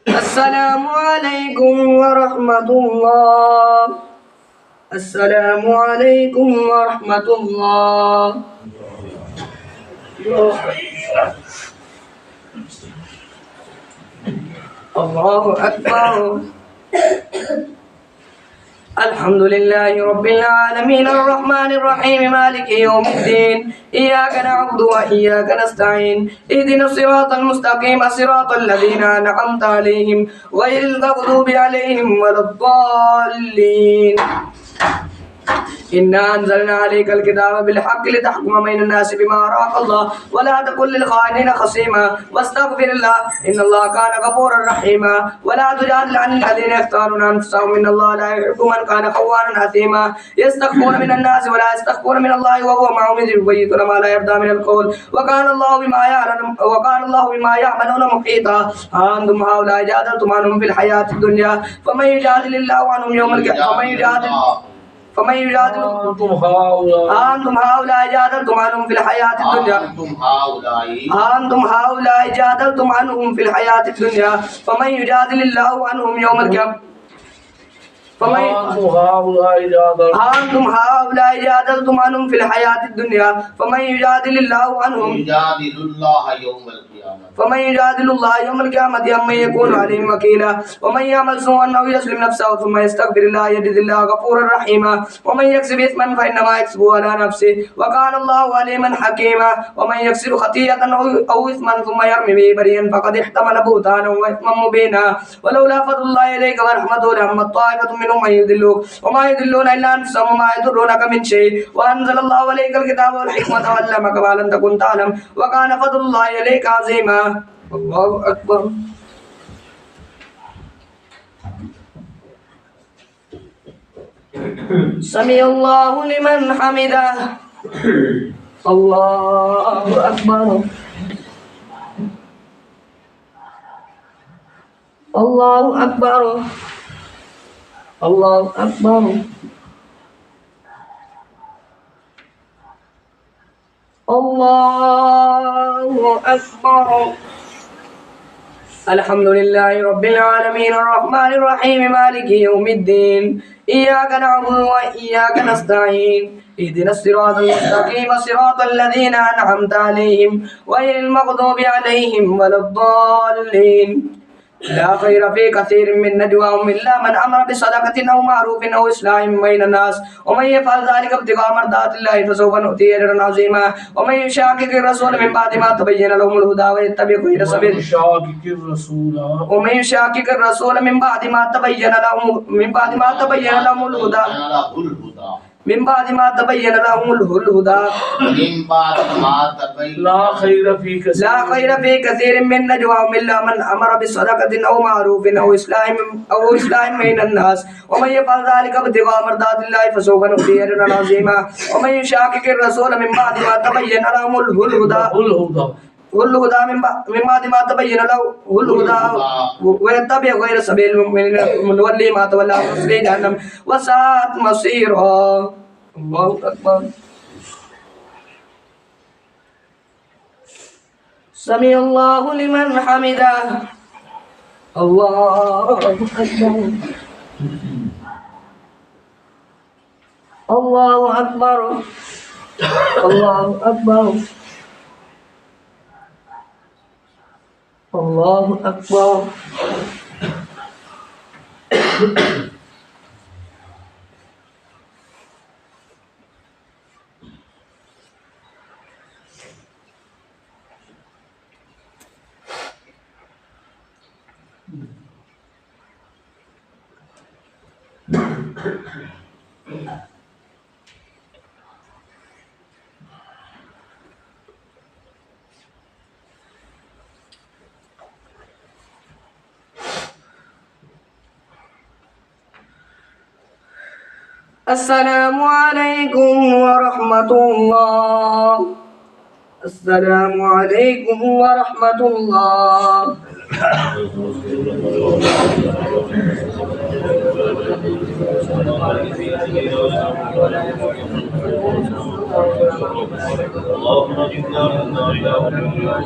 السلام عليكم ورحمة الله. السلام عليكم ورحمة الله. الله أكبر. الحمد لله رب العالمين الرحمن الرحيم مالك يوم الدين إياك نعبد وإياك نستعين اهدنا الصراط المستقيم صراط الذين أنعمت عليهم غير المغضوب عليهم ولا الضالين. إنا أنزلنا عليك الكتاب بالحق لتحكم بين الناس بما أراك الله ولا تكن للخائنين خصيما واستغفر الله إن الله كان غفورا رحيما. ولا تجادل عن الذين يختارون أنفسهم إن الله لا يحب من كان خوانا أثيما. يستخفون من الناس ولا يستخفون من الله وهو معهم إذ يبيتون ما لا يرضى من القول وكان الله بما يعملون محيطا. أنتم هؤلاء جادلتم عنهم في الحياة الدنيا فمن يجادل الله عنهم يوم القيامة أنتم هؤلاء جادلتم عنهم في الحياة الدنيا جادلتم عنهم في الحياة الدنيا فمن يجادل الله عنهم يوم القيامة أنتم هؤلاء جادلتم عنهم في الحياة الدنيا فمن يجادل الله عنهم يوم القيامة أمن يكون عليهم وكيلا. ومن يعمل سوءا أو يظلم نفسه ثم يستغفر الله يجد الله غفورا رحيما. ومن يكسب إثما فإنما يكسبه على نفسه وكان الله عليما حكيما. ومن يكسب خطيئة أو إثما ثم يرمي به بريئا فقد احتمل بهتانا وإثما مبينا. ولولا فضل الله إليك ورحمته لهمت طائفة منهم أن يضلوك وما يضلون إلا أنفسهم وما يضرونك من شيء وأنزل الله عليك الكتاب والحكمة وعلمك ما لم تكن تعلم وكان فضل الله عليك عظيما. الله أكبر. سمع الله لمن حمده. الله أكبر. الله أكبر. الله أكبر. الله أكبر. الحمد لله رب العالمين الرحمن الرحيم مالك يوم الدين إياك نعبد وإياك نستعين اهدنا الصراط المستقيم صراط الذين أنعمت عليهم غير المغضوب عليهم ولا الضالين. لا خير في كثير من نجواهم إلا من أمر بصدقة أو معروف أو إصلاح بين الناس ومن يفعل ذلك ابتغاء مرضات الله فسوف نؤتيه أجرا عظيما. ومن يشاقق الرسول من بعد ما تبين لهم الهدى ويتبع غير سبيل من بعد ما تبين لهم الهدى لا خير في كثير من نجواهم إلا من أمر بصدقة أو معروف أو إصلاح بين الناس ومن يفعل ذلك ابتغاء مرضات الله فسوف نؤتيه أجرا عظيما. ومن يشاقق الرسول من بعد ما تبين لهم الهدى من بعد ما تبين له الهدى ويتبع غير سبيل المؤمنين نوليه ما تولى ونصليه جهنم وساءت مصيرا. الله أكبر. سمع الله لمن حمده. الله أكبر. الله أكبر. الله أكبر. الله أكبر. السلام عليكم ورحمة الله. السلام عليكم ورحمة الله. اللهم اجعلنا من لا اله الا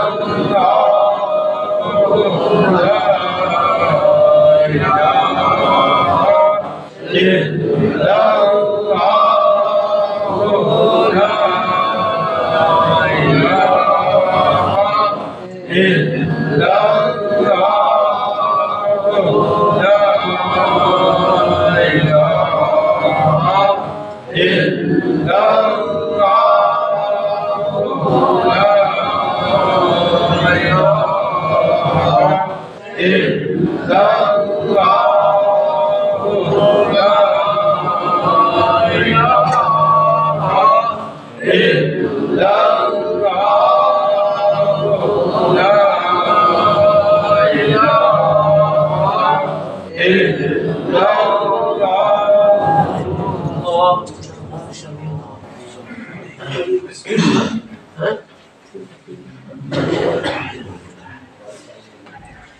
انت.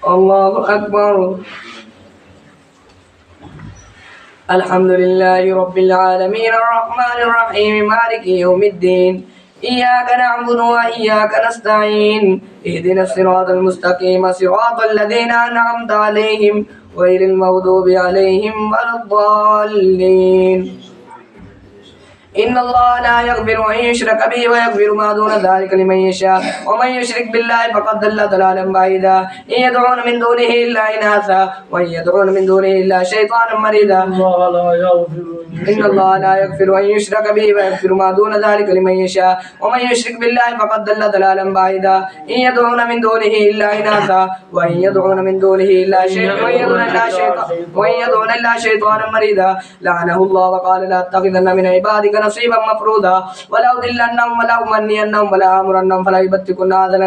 الله أكبر. الحمد لله رب العالمين الرحمن الرحيم مالك يوم الدين إياك نعبد وإياك نستعين اهدنا الصراط المستقيم صراط الذين أنعمت عليهم غير المغضوب عليهم ولا الضالين. إن الله لا يغفر أن يشرك به ويغفر ما دون ذلك لمن يشاء ومن يشرك بالله فقد ضل ضلالا بعيدا. إن يدعون من دونه إلا إناثا وإن يدعون من دونه إلا شيطانا مريدا. إن الله لا يغفر أن يشرك به ويغفر ما دون ذلك لمن يشاء ومن يشرك بالله فقد ضل ضلالا بعيدا. إن يدعون من دونه إلا إناثا وإن يدعون من دونه إلا وإن يدعون إلا شيطانا مريدا. لعنه الله وقال لا أتخذن من عبادك نصيبا مفروضا ولأضلنهم ولأمنينهم ولآمرنهم فلا يبتكن آذان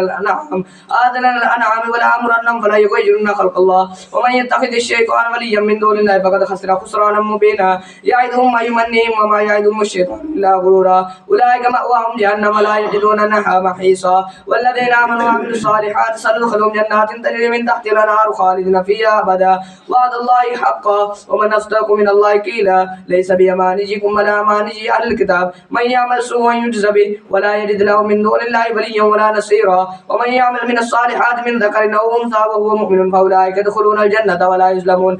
الأنعام ولآمرنهم فلا يغيرن خلق الله. ومن يتخذ الشيطان وليا من دون الله فقد خسر خسرانا مبينا. يعدهم ويمنيهم وما يعدهم الشيطان إلا غرورا. أولئك مأواهم جهنم لا يجدون عنها محيصا. والذين آمنوا وعملوا الصالحات سندخلهم جنات تجري من تحتها الأنهار خالدين فيها أبدا. وعد الله حقا ومن أصدق من الله قيلا. ليس بأمانيكم ولا أماني أهل الكتاب من يعمل سوءا يجز به ولا يجد له من دون الله وليا ولا نصيرا. ومن يعمل من الصالحات من ذكر أو أنثى وهو مؤمن فأولئك يدخلون الجنة ولا يظلمون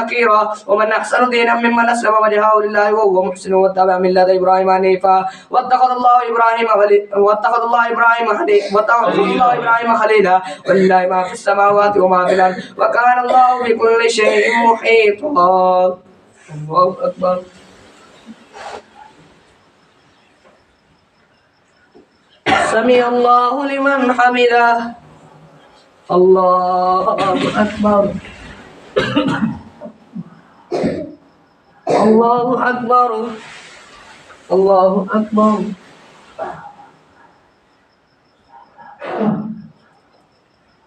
نقيرا. ومن أحسن دينا ممن أسلم وجهه لله وهو محسن واتبع ملة إبراهيم حنيفا واتخذ الله إبراهيم خليلا. ولله ما في السماوات وما في الأرض وكان الله بكل شيء محيطا. الله أكبر. سمع الله لمن حمده. الله أكبر. الله أكبر. الله أكبر.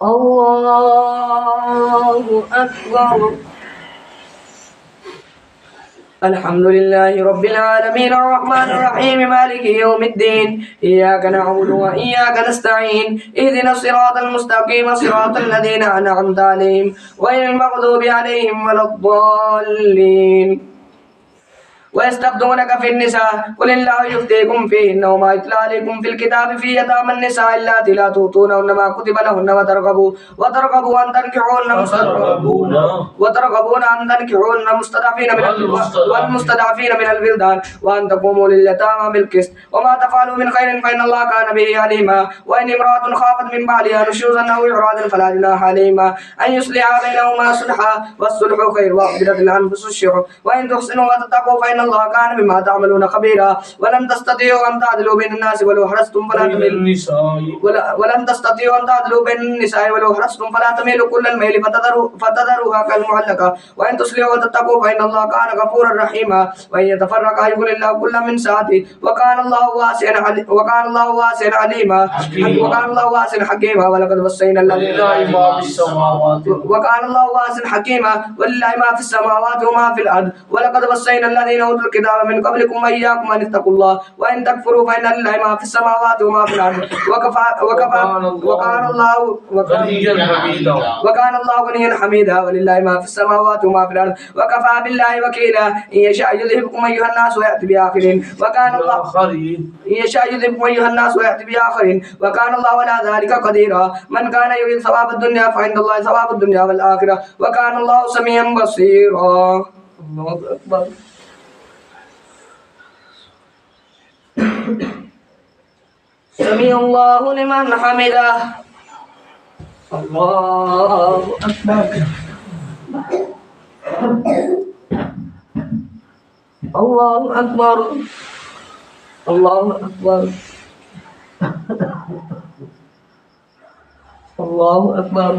الله أكبر. الحمد لله رب العالمين الرحمن الرحيم مالك يوم الدين إياك نعبد وإياك نستعين اهدنا الصراط المستقيم صراط الذين أنعمت عليهم غير المغضوب عليهم ولا الضالين. ويستفتونك في النساء قل الله يفتيكم فيهن وما يتلى عليكم في الكتاب في يتامى النساء اللاتي لا تؤتونهن ما كتب لهن وترغبوا أن تنكحوهن مستضعفين والمستضعفين من البلدان وأن تقوموا لليتامى بالقسط وما تفعلوا من خير فإن الله كان به عليما وإن امرأة خافت من بعلها نشوزا أو إعراضا فلا جناح عليهما أن يصلحا بينهما صلحا والصلح خير وأحضرت الأنفس الشح وإن تحسنوا وتتقوا فإن الله كان بما تعملون خبيرا ولن تستطيعوا أن تعدلوا بين الناس ولو حرصتم فلا تميلوا كل الميل فتذروها كالمعلقة وإن تصلحوا وتتقوا فإن الله كان غفورا رحيما وإن يتفرقا يغن الله كل من سعته وكان الله واسعا عليما وكان الله واسعا حكيما ولقد وصينا الذين وكان الله واسعا حكيما ولله ما في السماوات وما في الأرض ولقد وصينا الذين أوتوا الكتاب من قبلكم وإياكم أن اتقوا الله وإن تكفروا فإن لله ما في السماوات وما في الأرض وكان الله غنيا حميدا ولله ما في السماوات وما في الأرض وكفى بالله وكيلا إن يشاء يذهبكم أيها الناس ويأتي بآخرين وكان الله إن يشاء يذهبكم أيها الناس ويأتي بآخرين وكان الله ولا ذلك قديرا من كان يريد ثواب الدنيا فعند الله ثواب الدنيا والآخرة وكان الله سميعا بصيرا. الله أكبر. سمع الله لمن حمده. الله أكبر. الله أكبر. الله أكبر. الله أكبر.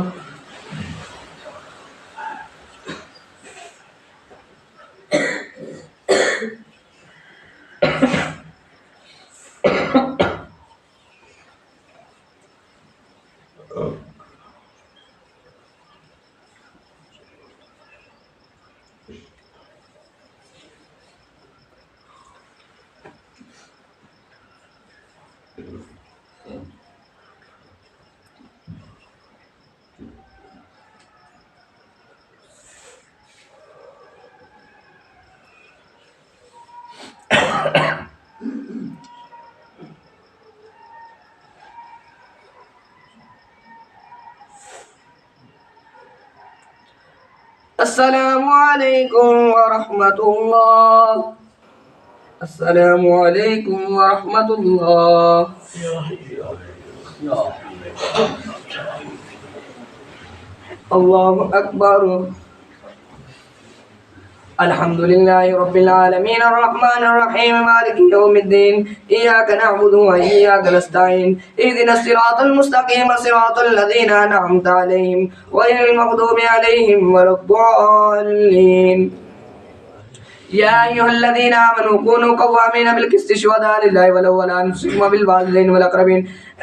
السلام عليكم ورحمة الله. السلام عليكم ورحمة الله. الله أكبر. الحمد لله رب العالمين الرحمن الرحيم مالك يوم الدين إياك نعبد وإياك نستعين اهدنا الصراط المستقيم صراط الذين أنعمت عليهم غير المغضوب عليهم ولا الضالين. يا أيها الذين آمنوا كونوا قوامين بالقسط شهداء لله ولو على أنفسكم وبالوالدين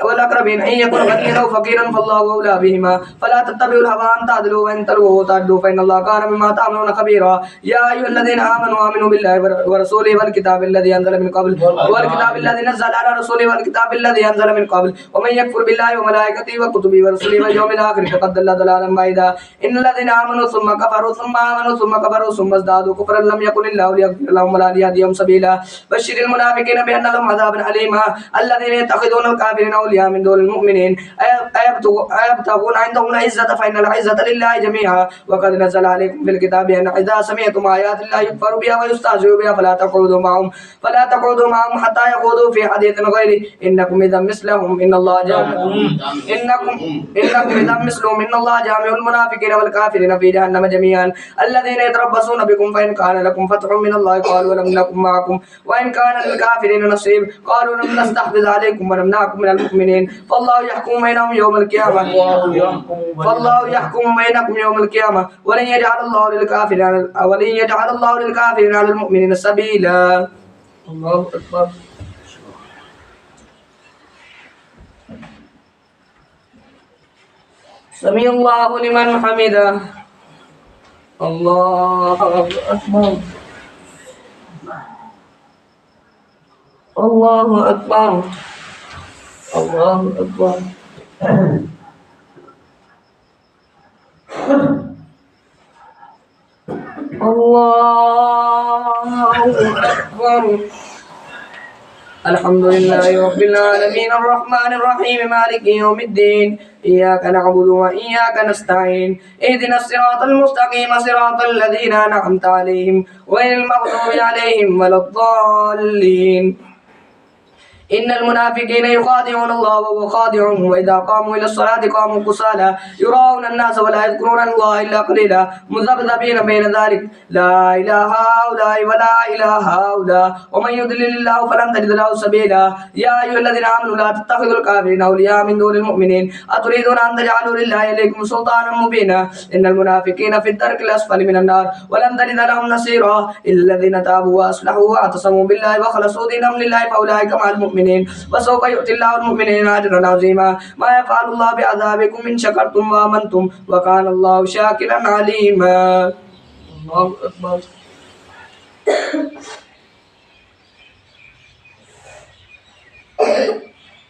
والأقربين إن يكن غنيا أو فقيرا فالله أولى بهما فلا تتبعوا الهوى أن تعدلوا وإن تلووا وتعدلوا فإن الله كان بما تعملون خبيرا. يا أيها الذين آمنوا بالله ورسوله والكتاب الذي أنزل من قبل والكتاب الذي نزل على رسوله والكتاب الذي أنزل من قبل ومن يكفر بالله وملائكته وكتبه ورسله واليوم الآخر فقد ضل ضلالا بعيدا. إن الذين آمنوا ثم كفروا ثم آمنوا ثم كفروا ثم ازدادوا كفرا لم يكن الله ليغفر لهم ولا ليهديهم سبيلا. بشر المنافقين بأن لهم عذابا أليما الذين يتخذون الكافرين أولياء من دون المؤمنين أيبتغون عندهم العزة فإن العزة لله جميعا. وقد نزل عليكم في الكتاب أن إذا سمعتم آيات الله يكفر بها ويستهزئ بها فلا تقعدوا معهم حتى يخوضوا في حديث غيره إنكم إذا مثلهم إن الله جامع المنافقين والكافرين في جهنم جميعا. الذين يتربصون بكم فإن كان لكم فتح من الله قالوا لم نكن معكم وإن كان للكافرين نصيب قالوا لم نستحفظ عليكم ولمنعكم من المؤمنين فالله يحكم بينهم يوم القيامة ولن يجعل الله للكافرين على المؤمنين سبيلا. الله أكبر. سمع الله لمن حمده. الله أكبر. الله أكبر. الله أكبر. الله أكبر. الحمد لله رب العالمين الرحمن الرحيم مالك يوم الدين إياك نعبد وإياك نستعين اهدنا الصراط المستقيم صراط الذين أنعمت عليهم غير المغضوب عليهم ولا الضالين. إن المنافقين يخادعون الله وهو خادعهم وإذا قاموا إلى الصلاة قاموا كسالى يراءون الناس ولا يذكرون الله إلا قليلا مذبذبين بين ذلك لا إله هؤلاء ولا إله هؤلاء ومن يضلل الله فلن تجد له سبيلا. يا أيها الذين آمنوا لا تتخذوا الكافرين أولياء من دون المؤمنين أتريدون أن تجعلوا لله إليكم سلطانا مبينا. إن المنافقين في الدرك الأسفل من النار ولن تجد لهم نصيرا إلا الذين تابوا وأصلحوا واعتصموا بالله وخلصوا دينهم لله فأولئك مع المؤمنين وسوف يؤتي الله المؤمنين أجرا عظيما. ما يفعل الله بعذابكم إن شكرتم وآمنتم وكان الله شاكرا عليما. الله أكبر.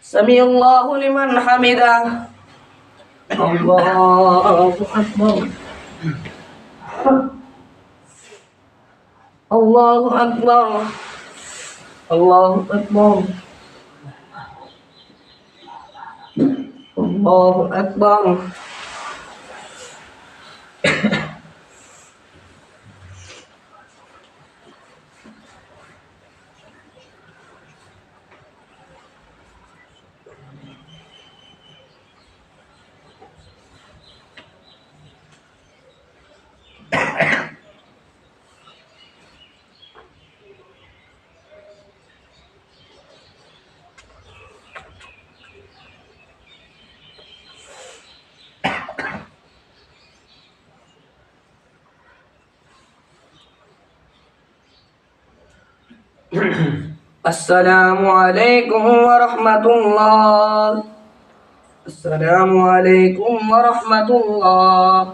سمع الله لمن حمده. الله أكبر. الله أكبر. الله أكبر. الله أكبر. السلام عليكم ورحمة الله. السلام عليكم ورحمة الله.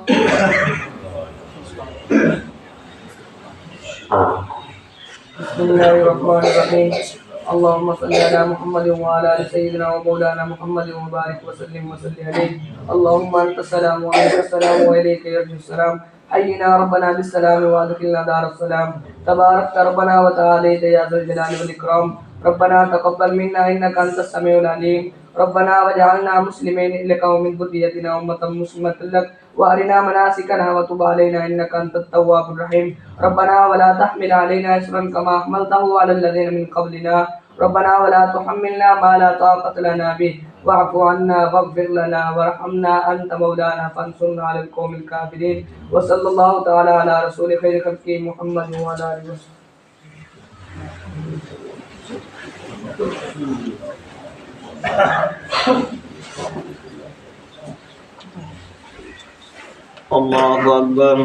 بسم الله الرحمن الرحيم. اللهم صل على محمد وعلى آل سيدنا ومولانا محمد وبارك وسلم عليه. اللهم أنت السلام وعليك السلام وإليك يرجع السلام. حينا ربنا بالسلام وادخلنا دار السلام. تبارك ربنا وتعاليت يا ذا الجلال والإكرام. ربنا تقبل منا إنك أنت السميع العليم. ربنا واجعلنا مسلمين لك ومن ذريتنا أمة مسلمة لك وأرنا مناسكنا وتب علينا إنك أنت التواب الرحيم. ربنا ولا تحمل علينا إصرا كما حملته على الذين من قبلنا. ربنا ولا تحملنا ما لا طاقة لنا به واعف عنا واغفر لنا وارحمنا أنت مولانا فانصرنا على القوم الكافرين. وصلى الله تعالى على رسول خير خلقه محمد وعلى آله وسلم. الله أكبر.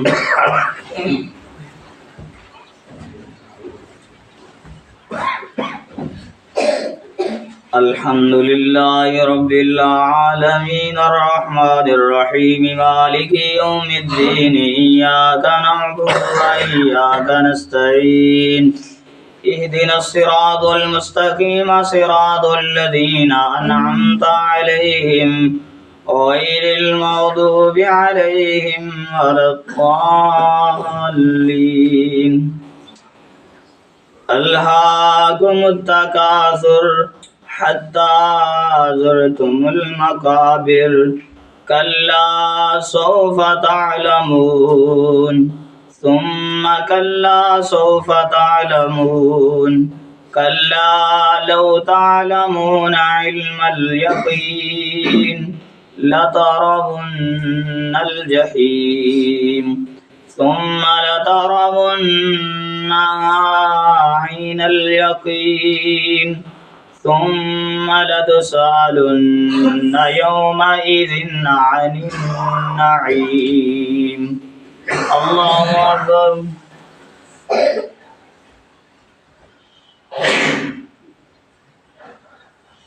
الحمد لله رب العالمين الرحمن الرحيم مالك يوم الدين إياك نعبد وإياك نستعين اهدنا الصراط المستقيم صراط الذين أنعمت عليهم غير المغضوب عليهم ولا الضالين. ألهاكم التكاثر حتى زرتم المقابر كلا سوف تعلمون ثم كلا سوف تعلمون كلا لو تعلمون علم اليقين لترون الجحيم ثم لترونها عين اليقين ثم لتسألن يومئذ عن النعيم. الله أكبر.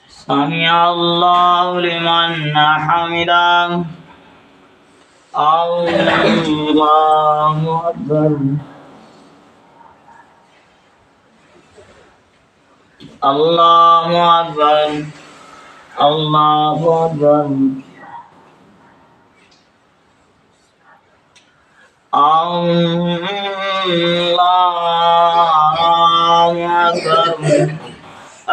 سمع الله لمن حمده. الله أكبر. الله أكبر. الله أكبر. الله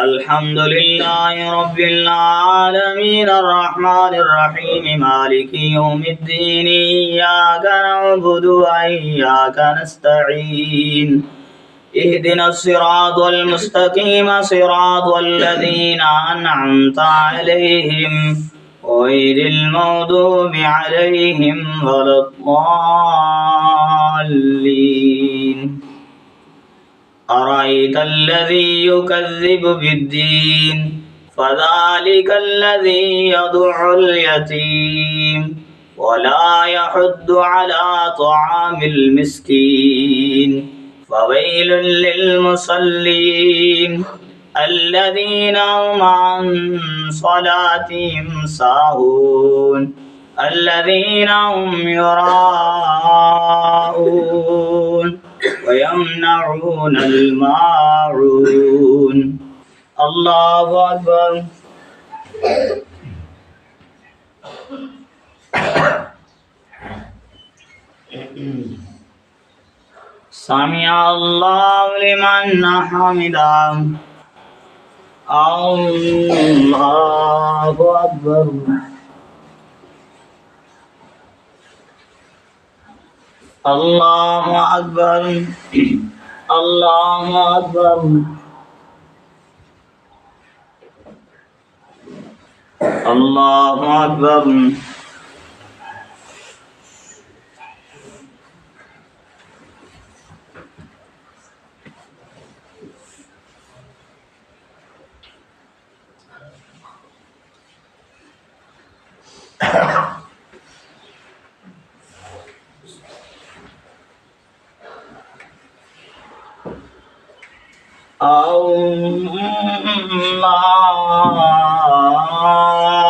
الحمد لله رب العالمين الرحمن الرحيم مالك يوم الدين إياك نعبد وإياك نستعين اهدنا الصراط المستقيم صراط الذين أنعمت عليهم غير المغضوب عليهم ولا الضالين أرأيت الذي يكذب بالدين فذلك الذي يدع اليتيم ولا يحض على طعام المسكين فويل للمصلين الذين هم عن صلاتهم ساهون الذين هم يراءون ويمنعون الماعون الله أكبر سمع الله لمن حمده الله أكبر الله أكبر الله أكبر الله أكبر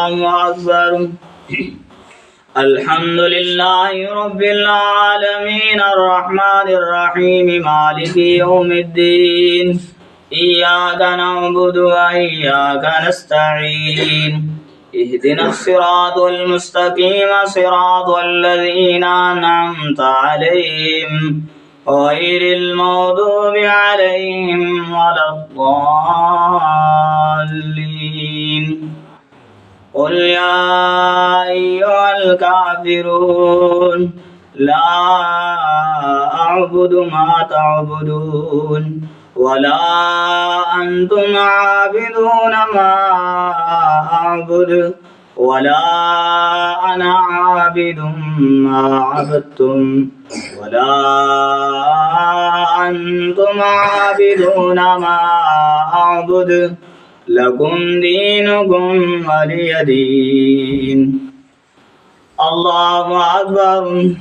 الله أكبر الحمد لله رب العالمين الرحمن الرحيم مالك يوم الدين إياك نعبد وإياك نستعين اهدنا الصراط المستقيم صراط الذين أنعمت عليهم غير المغضوب عليهم ولا الضالين قل يا أيها الكافرون لا أعبد ما تعبدون ولا أنتم عابدون ما أعبد ولا أنا عابد ما عبدتم ولا أنتم عابدون ما أعبد لكم دينكم ولي دين الله أكبر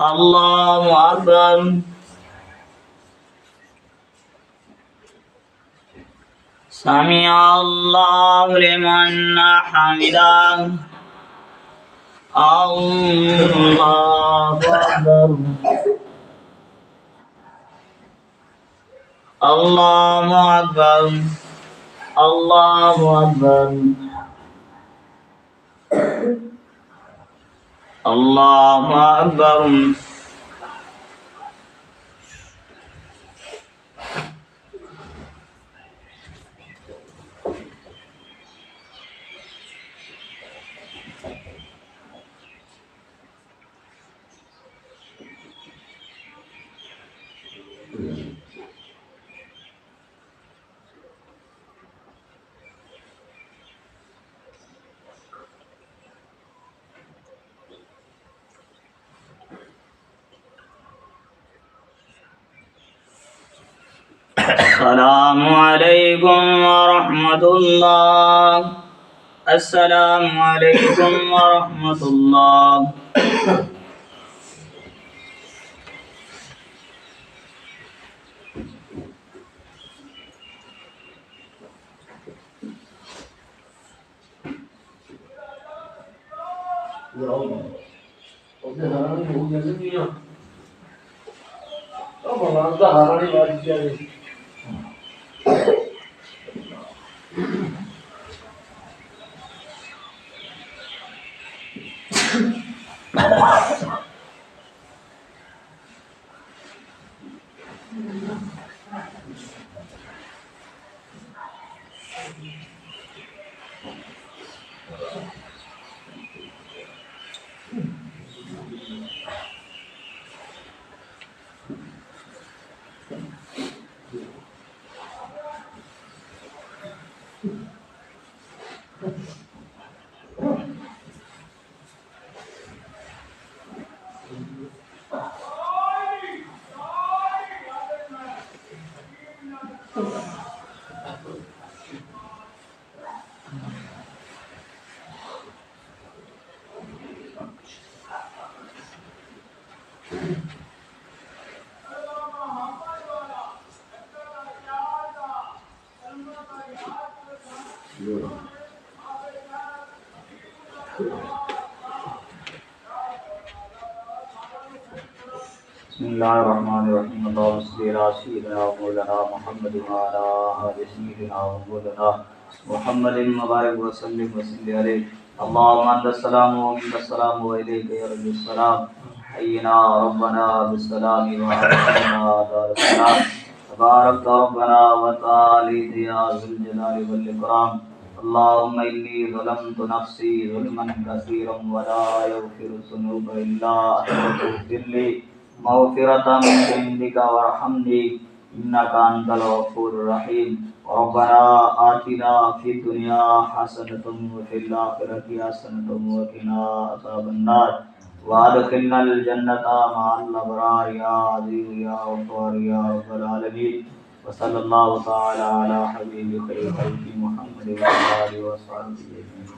الله أكبر سمع الله لمن حمده الله أكبر الله أكبر الله أكبر الله أكبر السلام عليكم ورحمة الله السلام عليكم ورحمة الله बिस्मिल्लाहिर्रहमानिर्रहीम। अल्लाहुम्मा सल्लि अला सय्यिदिना व मौलाना मुहम्मद व अला आलि सय्यिदिना व मौलाना मुहम्मदिन व बारिक व सल्लिम व सल्लि अलैहि। अल्लाहुम्मा अंतस सलाम व मिनस सलाम व इलैका यरजुस सलाम। हय्यिना रब्बना बिस्सलाम व अहयिना दारस सलाम। तबारक रब्बना व तआला या ज़ुल जलाली वल इकराम। अल्लाहुम्मा इन्नी ज़लमतु नफ्सी ज़ुल्मन कसीरन व ला यग़फिरु ज़ुनूब इल्ला अन्ता फ़ग़फ़िरली मग़फ़िरतम मिन इंदिका वरहमनी इन्नका अंतल गफ़ूरुर रहीम। रब्बना आतिना फ़िद दुनिया हसनतम व फ़िल आखिरति हसनतम व क़िना अज़ाबन्नार वअदखिलनल जन्नता मअल अबरार या अज़ीज़ या गफ़्फ़ार या रब्बल आलमीन। व सल्लल्लाहु तआला अला हबीबि खैरिल खल्क़ि मुहम्मद व अला आलिहि व अस्हाबिहि अजमईन।